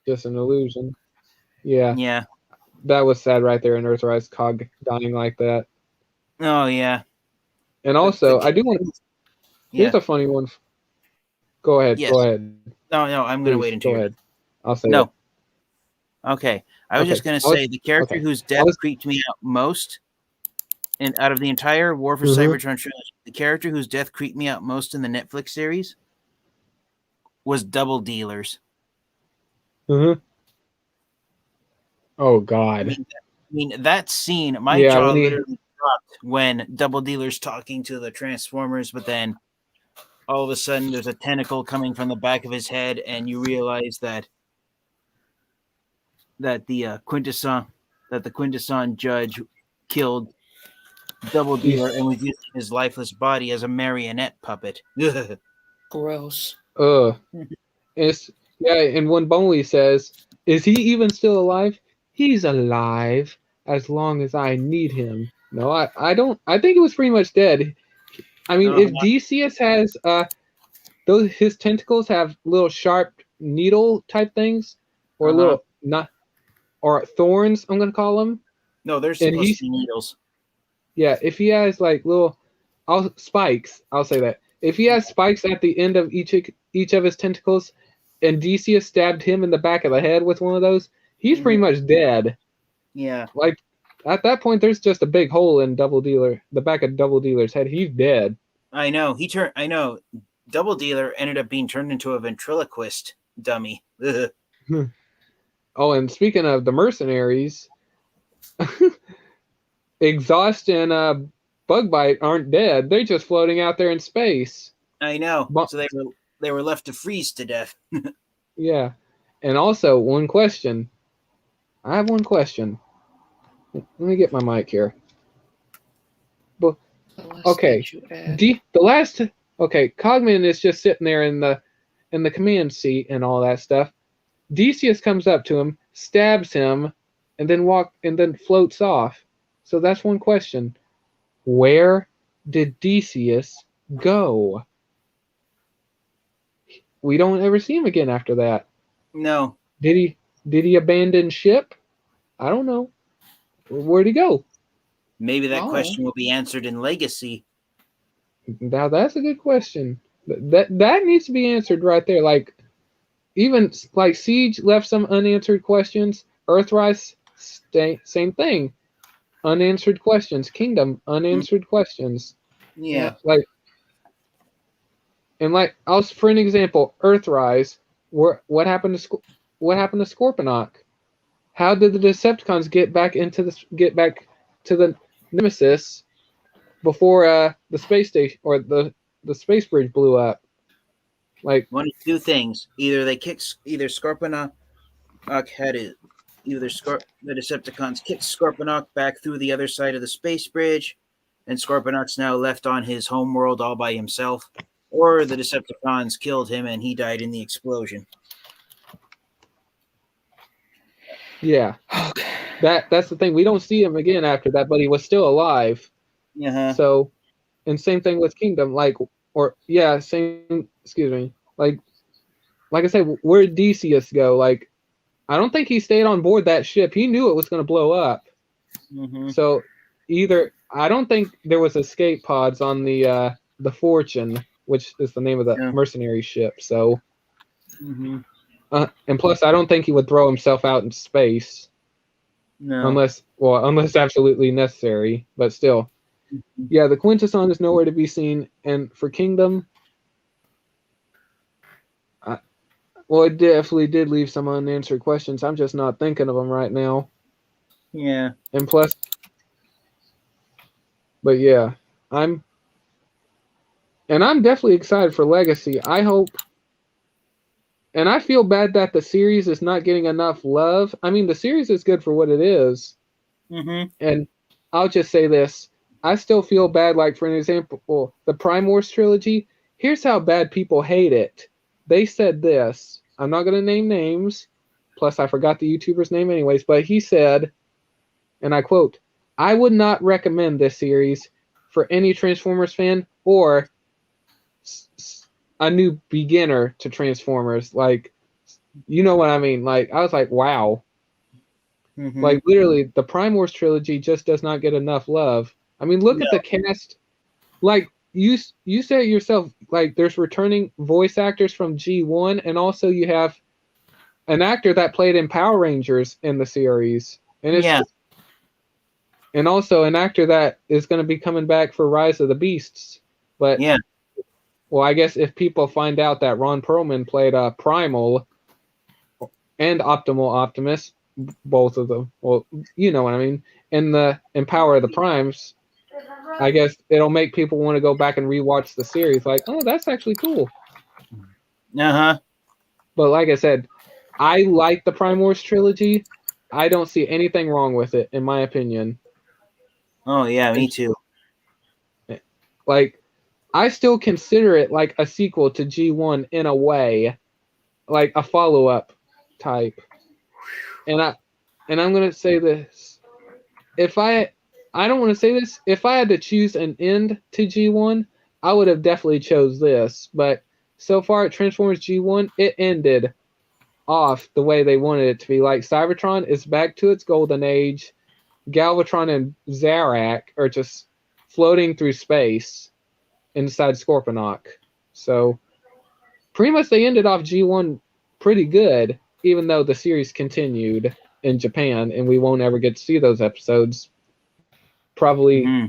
just an illusion. Yeah. That was sad right there in Earthrise, Cog dying like that. Oh, yeah. And also, I do want to... Here's a funny one. Go ahead. Yes. Go ahead. No, I'm going to wait until go ahead. I'll say no. It. Okay. I was just going to say the character whose death creeped me out most, and out of the entire War for Cybertron trilogy, the character whose death creeped me out most in the Netflix series was Double Dealers. Oh, God. I mean that scene, my jaw literally dropped when Double Dealer's talking to the Transformers, but then all of a sudden there's a tentacle coming from the back of his head, and you realize that the Quintesson judge killed Double Dealer and was using his lifeless body as a marionette puppet. Gross. And when Boneley says, "Is he even still alive?" he's alive as long as I need him. No, I don't. I think it was pretty much dead. I mean, if Decius has those his tentacles have little sharp needle type things, or little not, or thorns. I'm gonna call them. No, they're supposed to be needles. Yeah, if he has like little spikes, I'll say that. If he has spikes at the end of each of his tentacles, and Decius stabbed him in the back of the head with one of those, he's pretty much dead. Yeah. Like at that point, there's just a big hole in the back of Double Dealer's head. He's dead. I know. I know. Double Dealer ended up being turned into a ventriloquist dummy. Oh, and speaking of the mercenaries, Exhaust and Bugbite aren't dead. They're just floating out there in space. I know. So they were left to freeze to death. Yeah. And also, one question. I have one question. Let me get my mic here. Okay. Cogman is just sitting there in the command seat and all that stuff. Decius comes up to him, stabs him, and then floats off. So that's one question. Where did Decius go? We don't ever see him again after that. No. Did he abandon ship? I don't know. Where'd he go? Maybe that question will be answered in Legacy. Now that's a good question. That needs to be answered right there. Like even like Siege left some unanswered questions. Earthrise, same thing. Unanswered questions. Kingdom, unanswered questions. Yeah. For an example, Earthrise. What happened to Scorponok? How did the Decepticons get back to the Nemesis before the space station or the space bridge blew up? Like one of two things: either Scorponok had it. Either the Decepticons kicked Scorponok back through the other side of the space bridge, and Scorponok's now left on his homeworld all by himself, or the Decepticons killed him and he died in the explosion. Yeah. Okay. That's the thing. We don't see him again after that, but he was still alive. Yeah. So, and same thing with Kingdom. Excuse me. Like I said, where did Decius go? Like, I don't think he stayed on board that ship. He knew it was going to blow up. Mm-hmm. So I don't think there was escape pods on the Fortune, which is the name of the mercenary ship. So, and plus, I don't think he would throw himself out in space. No. Unless absolutely necessary. But still, yeah, the Quintesson is nowhere to be seen. And for Kingdom, it definitely did leave some unanswered questions. I'm just not thinking of them right now. Yeah. And plus, but yeah, I'm definitely excited for Legacy. I hope, and I feel bad that the series is not getting enough love. I mean, the series is good for what it is. Mm-hmm. And I'll just say this. I still feel bad, like, for an example, the Prime Wars trilogy. Here's how bad people hate it. They said this. I'm not going to name names. Plus, I forgot the YouTuber's name anyways. But he said, and I quote, "I would not recommend this series for any Transformers fan or a new beginner to Transformers." Like, you know what I mean? Like, I was like, wow. Mm-hmm. Like, literally, the Prime Wars trilogy just does not get enough love. I mean, look at the cast. Like, you said it yourself, like, there's returning voice actors from G1, and also you have an actor that played in Power Rangers in the series. And and also an actor that is going to be coming back for Rise of the Beasts. But well, I guess if people find out that Ron Perlman played Primal and Optimal Optimus, both of them, well, you know what I mean, in Power of the Primes, I guess it'll make people want to go back and rewatch the series. Like, oh, that's actually cool. Uh-huh. But like I said, I like the Prime Wars trilogy. I don't see anything wrong with it, in my opinion. Oh, yeah, me too. Like, I still consider it like a sequel to G1 in a way, like a follow-up type. And and I'm gonna say this: I don't want to say this. If I had to choose an end to G1, I would have definitely chose this. But so far at Transformers G1, it ended off the way they wanted it to be. Like Cybertron is back to its golden age. Galvatron and Zarak are just floating through space inside Scorponok. So pretty much they ended off G1 pretty good, even though the series continued in Japan and we won't ever get to see those episodes. Probably. Mm-hmm.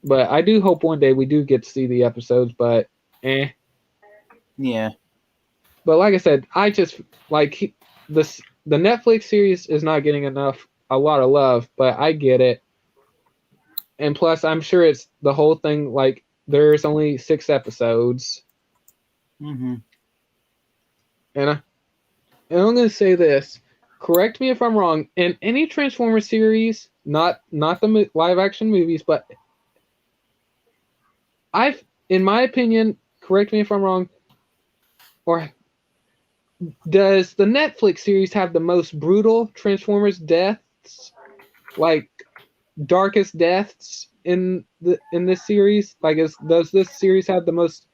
But I do hope one day we do get to see the episodes, but Yeah. But like I said, I just like the Netflix series is not getting a lot of love, but I get it. And plus, I'm sure it's the whole thing. Like, there's only 6 episodes. Mm-hmm. And I'm gonna say this. Correct me if I'm wrong. In any Transformers series, not the live action movies, but in my opinion, correct me if I'm wrong. Or does the Netflix series have the most brutal Transformers deaths, like darkest deaths in this series? Like, does this series have the most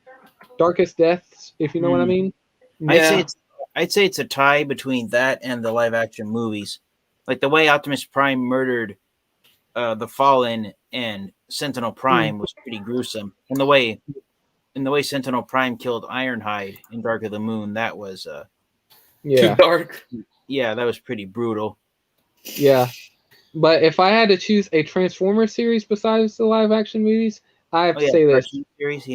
darkest deaths? If you know what I mean. Yeah. I'd say it's a tie between that and the live action movies. Like the way Optimus Prime murdered the Fallen and Sentinel Prime was pretty gruesome, and the way Sentinel Prime killed Ironhide in Dark of the Moon, that was too dark. Yeah, that was pretty brutal. Yeah, but if I had to choose a Transformers series besides the live action movies, I have to say this series.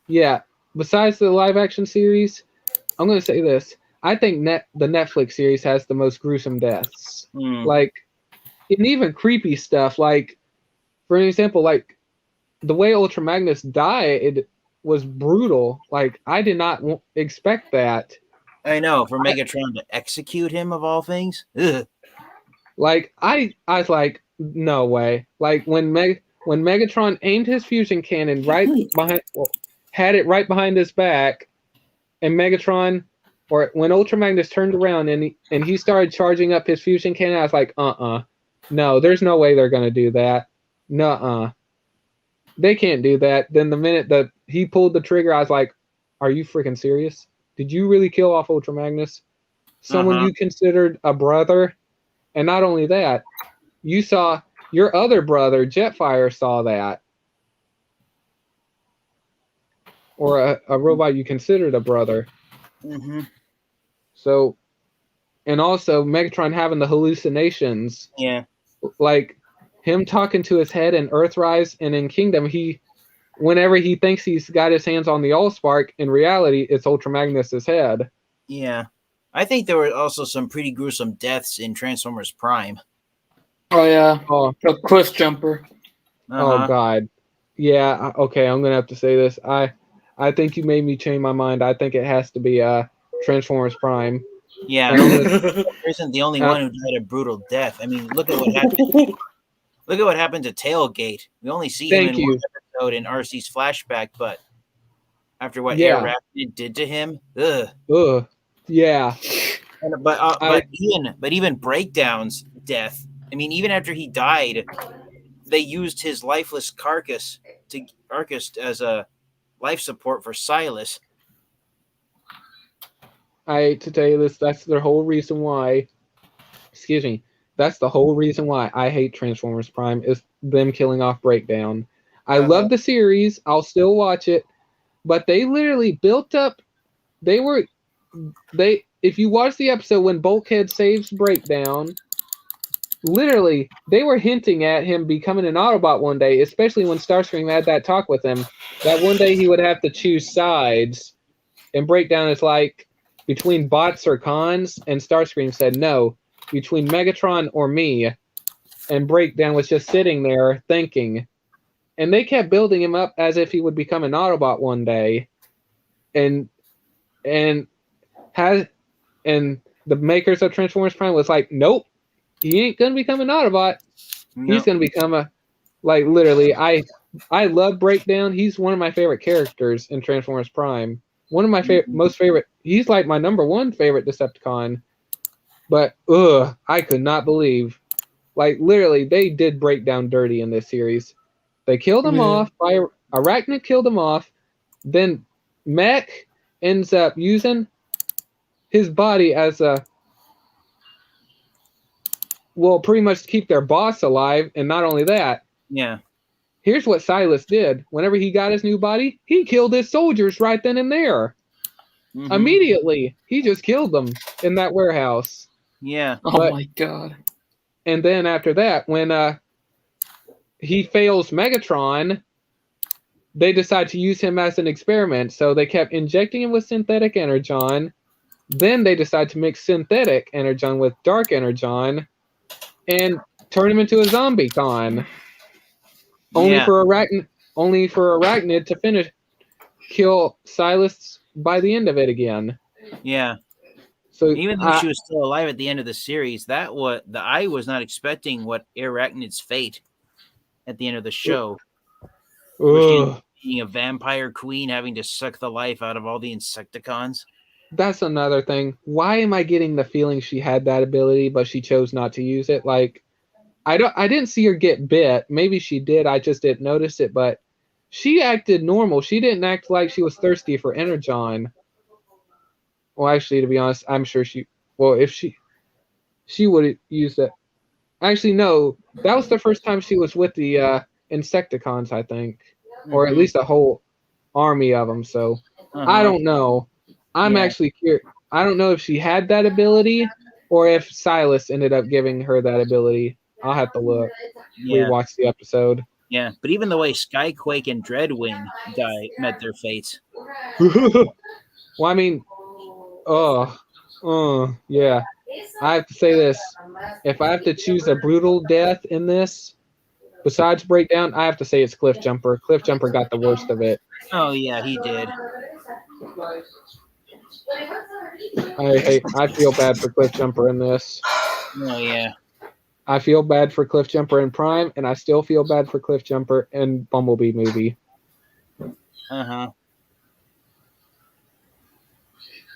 Yeah, besides the live action series, I'm going to say this. I think the Netflix series has the most gruesome deaths. Like, and even creepy stuff. Like, for an example, like the way Ultra Magnus died was brutal. Like, I did not expect that. I know, for Megatron to execute him of all things. Ugh. Like, I was like, no way. Like, when Megatron aimed his fusion cannon right behind, had it right behind his back, and Megatron, or when Ultra Magnus turned around and he started charging up his fusion cannon, I was like, no, there's no way they're gonna do that. Nuh-uh. They can't do that. Then the minute that he pulled the trigger, I was like, are you freaking serious? Did you really kill off Ultra Magnus? Someone you considered a brother? And not only that, you saw your other brother, Jetfire, saw that. Or a robot you considered a brother. Mm-hmm. So, and also Megatron having the hallucinations. Yeah. Like him talking to his head in Earthrise and in Kingdom, whenever he thinks he's got his hands on the Allspark, in reality, it's Ultra Magnus's head. Yeah. I think there were also some pretty gruesome deaths in Transformers Prime. Oh, yeah. Oh, the Cliff Jumper. Oh, God. Yeah, okay, I'm going to have to say this. I think you made me change my mind. I think it has to be Transformers Prime. Yeah, isn't the only one who died a brutal death. I mean, look at what happened. Look at what happened to Tailgate. We only see him in one episode in RC's flashback, but after what Air Rapid did to him, ugh. Yeah. But even Breakdown's death. I mean, even after he died, they used his lifeless carcass as a life support for Silas. I hate to tell you this, that's the whole reason why. Excuse me. That's the whole reason why I hate Transformers Prime, is them killing off Breakdown. I love the series. I'll still watch it. But they literally built up. If you watch the episode when Bulkhead saves Breakdown, literally, they were hinting at him becoming an Autobot one day, especially when Starscream had that talk with him, that one day he would have to choose sides. And Breakdown is like, between bots or cons, and Starscream said no, between Megatron or me. And Breakdown was just sitting there thinking. And they kept building him up as if he would become an Autobot one day. And the makers of Transformers Prime was like, nope, he ain't gonna become an Autobot. No. He's gonna become literally, I love Breakdown. He's one of my favorite characters in Transformers Prime. One of my most favorite. He's like my number one favorite Decepticon. But I could not believe, like literally, they did break down dirty in this series. They killed him off. Arachnid killed him off. Then Mech ends up using his body as pretty much to keep their boss alive. And not only that, here's what Silas did. Whenever he got his new body, he killed his soldiers right then and there. Immediately, he just killed them in that warehouse. Yeah. Oh my god. And then after that, when he fails Megatron, they decide to use him as an experiment. So they kept injecting him with synthetic energon. Then they decide to mix synthetic energon with dark energon and turn him into a zombie con. Only for Arachnid to kill Silas by the end of it again. Yeah. So even though she was still alive at the end of the series, I was not expecting what Arachnid's fate at the end of the show. Being a vampire queen, having to suck the life out of all the Insecticons. That's another thing. Why am I getting the feeling she had that ability, but she chose not to use it? Like, I didn't see her get bit. Maybe she did. I just didn't notice it. But she acted normal. She didn't act like she was thirsty for energon. Well, actually, to be honest, I'm sure if she would use that. Actually, no. That was the first time she was with the Insecticons, I think, or at least a whole army of them. So I don't know. I'm actually curious. I don't know if she had that ability or if Silas ended up giving her that ability. I'll have to look. Rewatch the episode. Yeah, but even the way Skyquake and Dreadwing met their fates. Well, I mean, yeah. I have to say this. If I have to choose a brutal death in this, besides Breakdown, I have to say it's Cliff Jumper. Cliff Jumper got the worst of it. Oh, yeah, he did. I feel bad for Cliff Jumper in this. Oh, yeah. I feel bad for Cliff Jumper in Prime, and I still feel bad for Cliff Jumper in Bumblebee movie.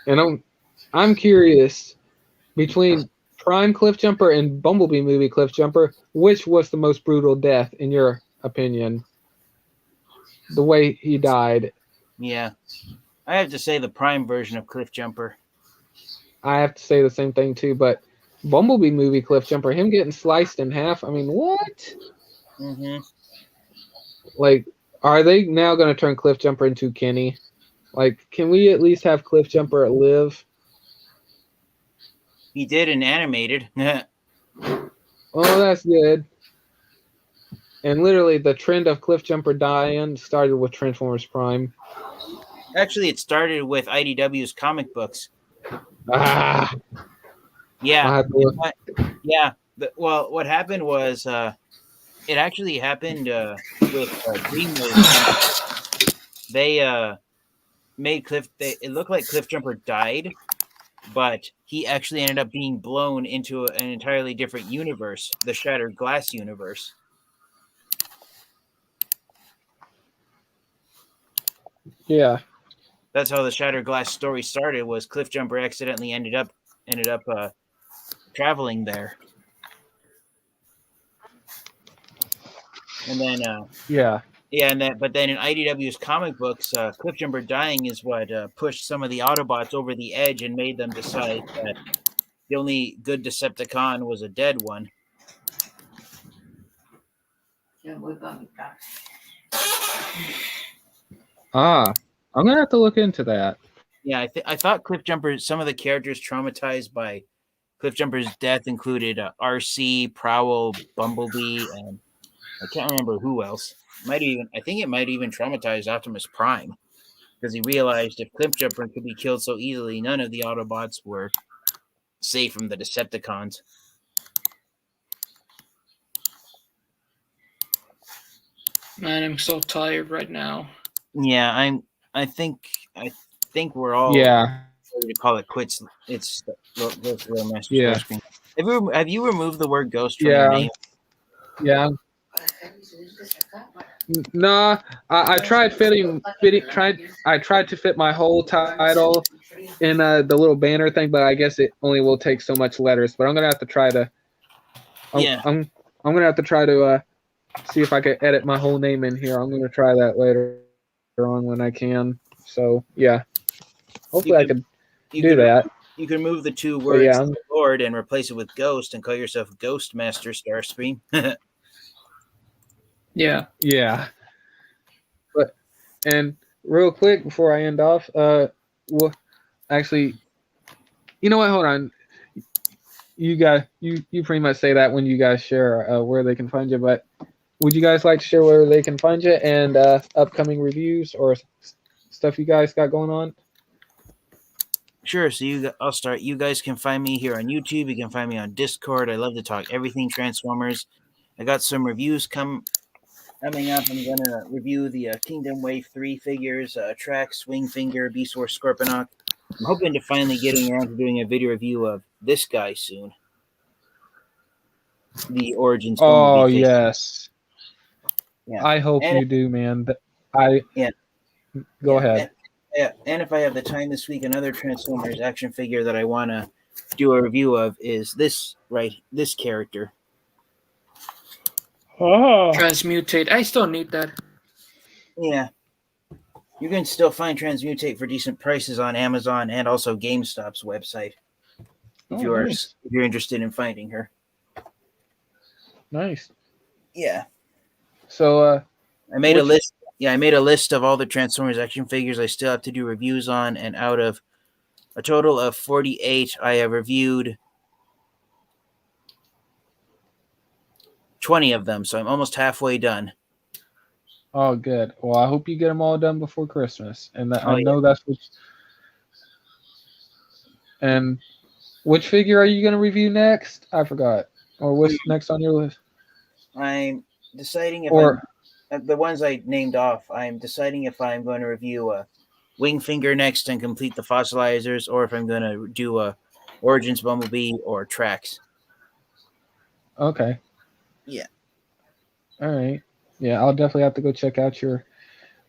And I'm curious, between Prime Cliff Jumper and Bumblebee movie Cliff Jumper, which was the most brutal death in your opinion? The way he died. Yeah. I have to say the Prime version of Cliff Jumper. I have to say the same thing too, but Bumblebee movie Cliff Jumper, him getting sliced in half, I mean, what? Like, are they now going to turn Cliff Jumper into Kenny? Like, can we at least have Cliff Jumper live? He did in animated. Oh, that's good. And literally, the trend of Cliff Jumper dying started with Transformers Prime. Actually, it started with IDW's comic books. Yeah. Yeah. What happened was it actually happened with DreamWorks. They made Cliff. It looked like Cliff Jumper died, but he actually ended up being blown into an entirely different universe, the Shattered Glass universe. Yeah. That's how the Shattered Glass story started. Was Cliff Jumper accidentally ended up traveling there, and then but then in IDW's comic books, Cliff Jumper dying is what pushed some of the Autobots over the edge and made them decide that the only good Decepticon was a dead one. I'm gonna have to look into that. Yeah, I thought Cliff Jumper. Some of the characters traumatized by Cliff Jumper's death included RC, Prowl, Bumblebee, and I can't remember who else. I think it might even traumatize Optimus Prime because he realized if Cliff Jumper could be killed so easily, none of the Autobots were safe from the Decepticons. Man, I'm so tired right now. Yeah, I think we're all ready to call it quits. It's Ghost Real Master. Yeah. Have you removed the word ghost from your name? Yeah. Nah, I tried I tried to fit my whole title in the little banner thing, but I guess it only will take so much letters. But I'm gonna have to try to. I'm gonna have to try to see if I can edit my whole name in here. I'm gonna try that later on when I can. So yeah, hopefully I can do that. You can move the two words Lord and replace it with Ghost and call yourself Ghost Master Starscream. Yeah. But and real quick before I end off, well, actually, you know what? Hold on. You guys, you pretty much say that when you guys share where they can find you. But would you guys like to share where they can find you and upcoming reviews or stuff you guys got going on? Sure. So I'll start. You guys can find me here on YouTube. You can find me on Discord. I love to talk everything Transformers. I got some reviews coming up. I'm gonna review the Kingdom Wave 3 figures, Trax, Wingfinger, Beastwar, Scorponok. I'm hoping to finally getting around to doing a video review of this guy soon. The Origins. Oh yes. Yeah. I hope you do, man. Go ahead. And if I have the time this week, another Transformers action figure that I want to do a review of is this character. Oh. Transmutate. I still need that. Yeah. You can still find Transmutate for decent prices on Amazon and also GameStop's website. If you're interested in finding her. Nice. Yeah. So I made a list. Yeah, I made a list of all the Transformers action figures I still have to do reviews on, and out of a total of 48, I have reviewed 20 of them, so I'm almost halfway done. Oh, good. Well, I hope you get them all done before Christmas, and I know that's what. And which figure are you going to review next? I forgot. Or what's next on your list? I'm deciding if the ones I named off, I'm deciding if I'm going to review a Wingfinger next and complete the fossilizers, or if I'm going to do a Origins Bumblebee or Trax. Okay. Yeah. All right. Yeah, I'll definitely have to go check out your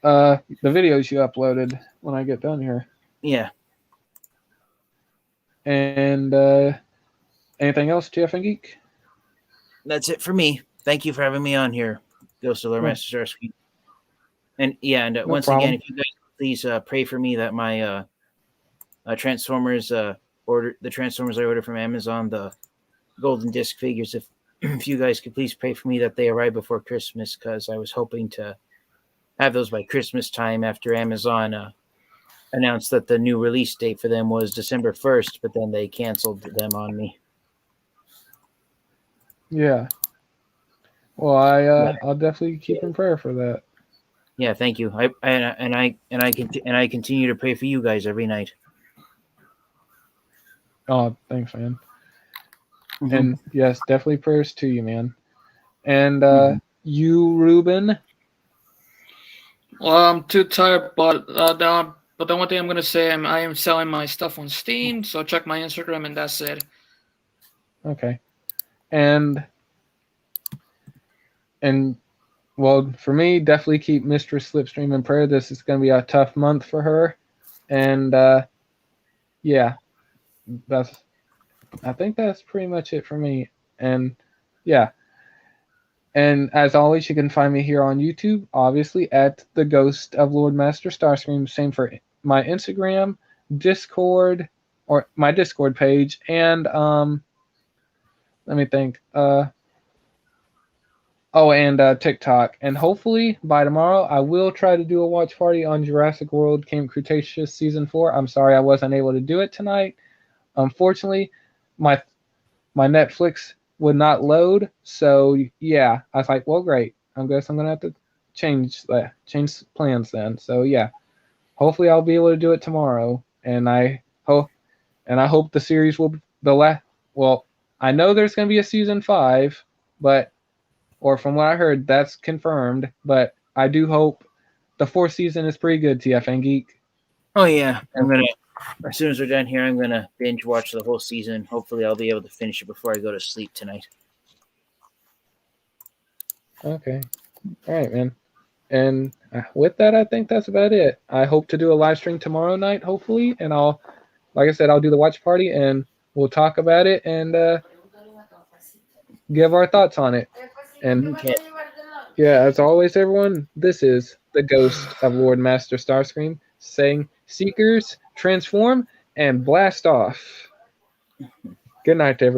the videos you uploaded when I get done here. Yeah. And anything else, Jeff and Geek? That's it for me. Thank you for having me on here, Ghost of Lore Master Starscream. And once again, if you guys please pray for me that my Transformers the Transformers I ordered from Amazon, the Golden Disc figures, if you guys could please pray for me that they arrive before Christmas, because I was hoping to have those by Christmas time after Amazon announced that the new release date for them was December 1st, but then they canceled them on me. Yeah. Well, I'll definitely keep in prayer for that. Yeah, thank you. I continue to pray for you guys every night. Oh, thanks, man. Mm-hmm. And yes, definitely prayers to you, man. And you, Ruben? Well, I'm too tired, but the one thing I'm gonna say, I am selling my stuff on Steam, so check my Instagram, and that's it. Okay. And well, for me, definitely keep Mistress Slipstream in prayer. This is going to be a tough month for her. And yeah, I think that's pretty much it for me. And yeah. And as always, you can find me here on YouTube, obviously, at the Ghost of Lord Master Starscream. Same for my Instagram, Discord, or my Discord page, and let me think. And TikTok. And hopefully by tomorrow, I will try to do a watch party on Jurassic World Camp Cretaceous Season 4. I'm sorry I wasn't able to do it tonight. Unfortunately, my Netflix would not load. So, yeah, I was like, well, great. I guess I'm going to have to change plans then. So, yeah, hopefully I'll be able to do it tomorrow. And I hope the series will well, I know there's going to be a Season 5, or from what I heard, that's confirmed. But I do hope the 4th season is pretty good, TFN Geek. Oh, yeah. As soon as we're done here, I'm going to binge watch the whole season. Hopefully, I'll be able to finish it before I go to sleep tonight. Okay. All right, man. And with that, I think that's about it. I hope to do a live stream tomorrow night, hopefully, and like I said, I'll do the watch party and we'll talk about it and give our thoughts on it. And yeah, as always, everyone, this is the ghost of Lord Master Starscream saying, Seekers, transform and blast off. Good night, everyone.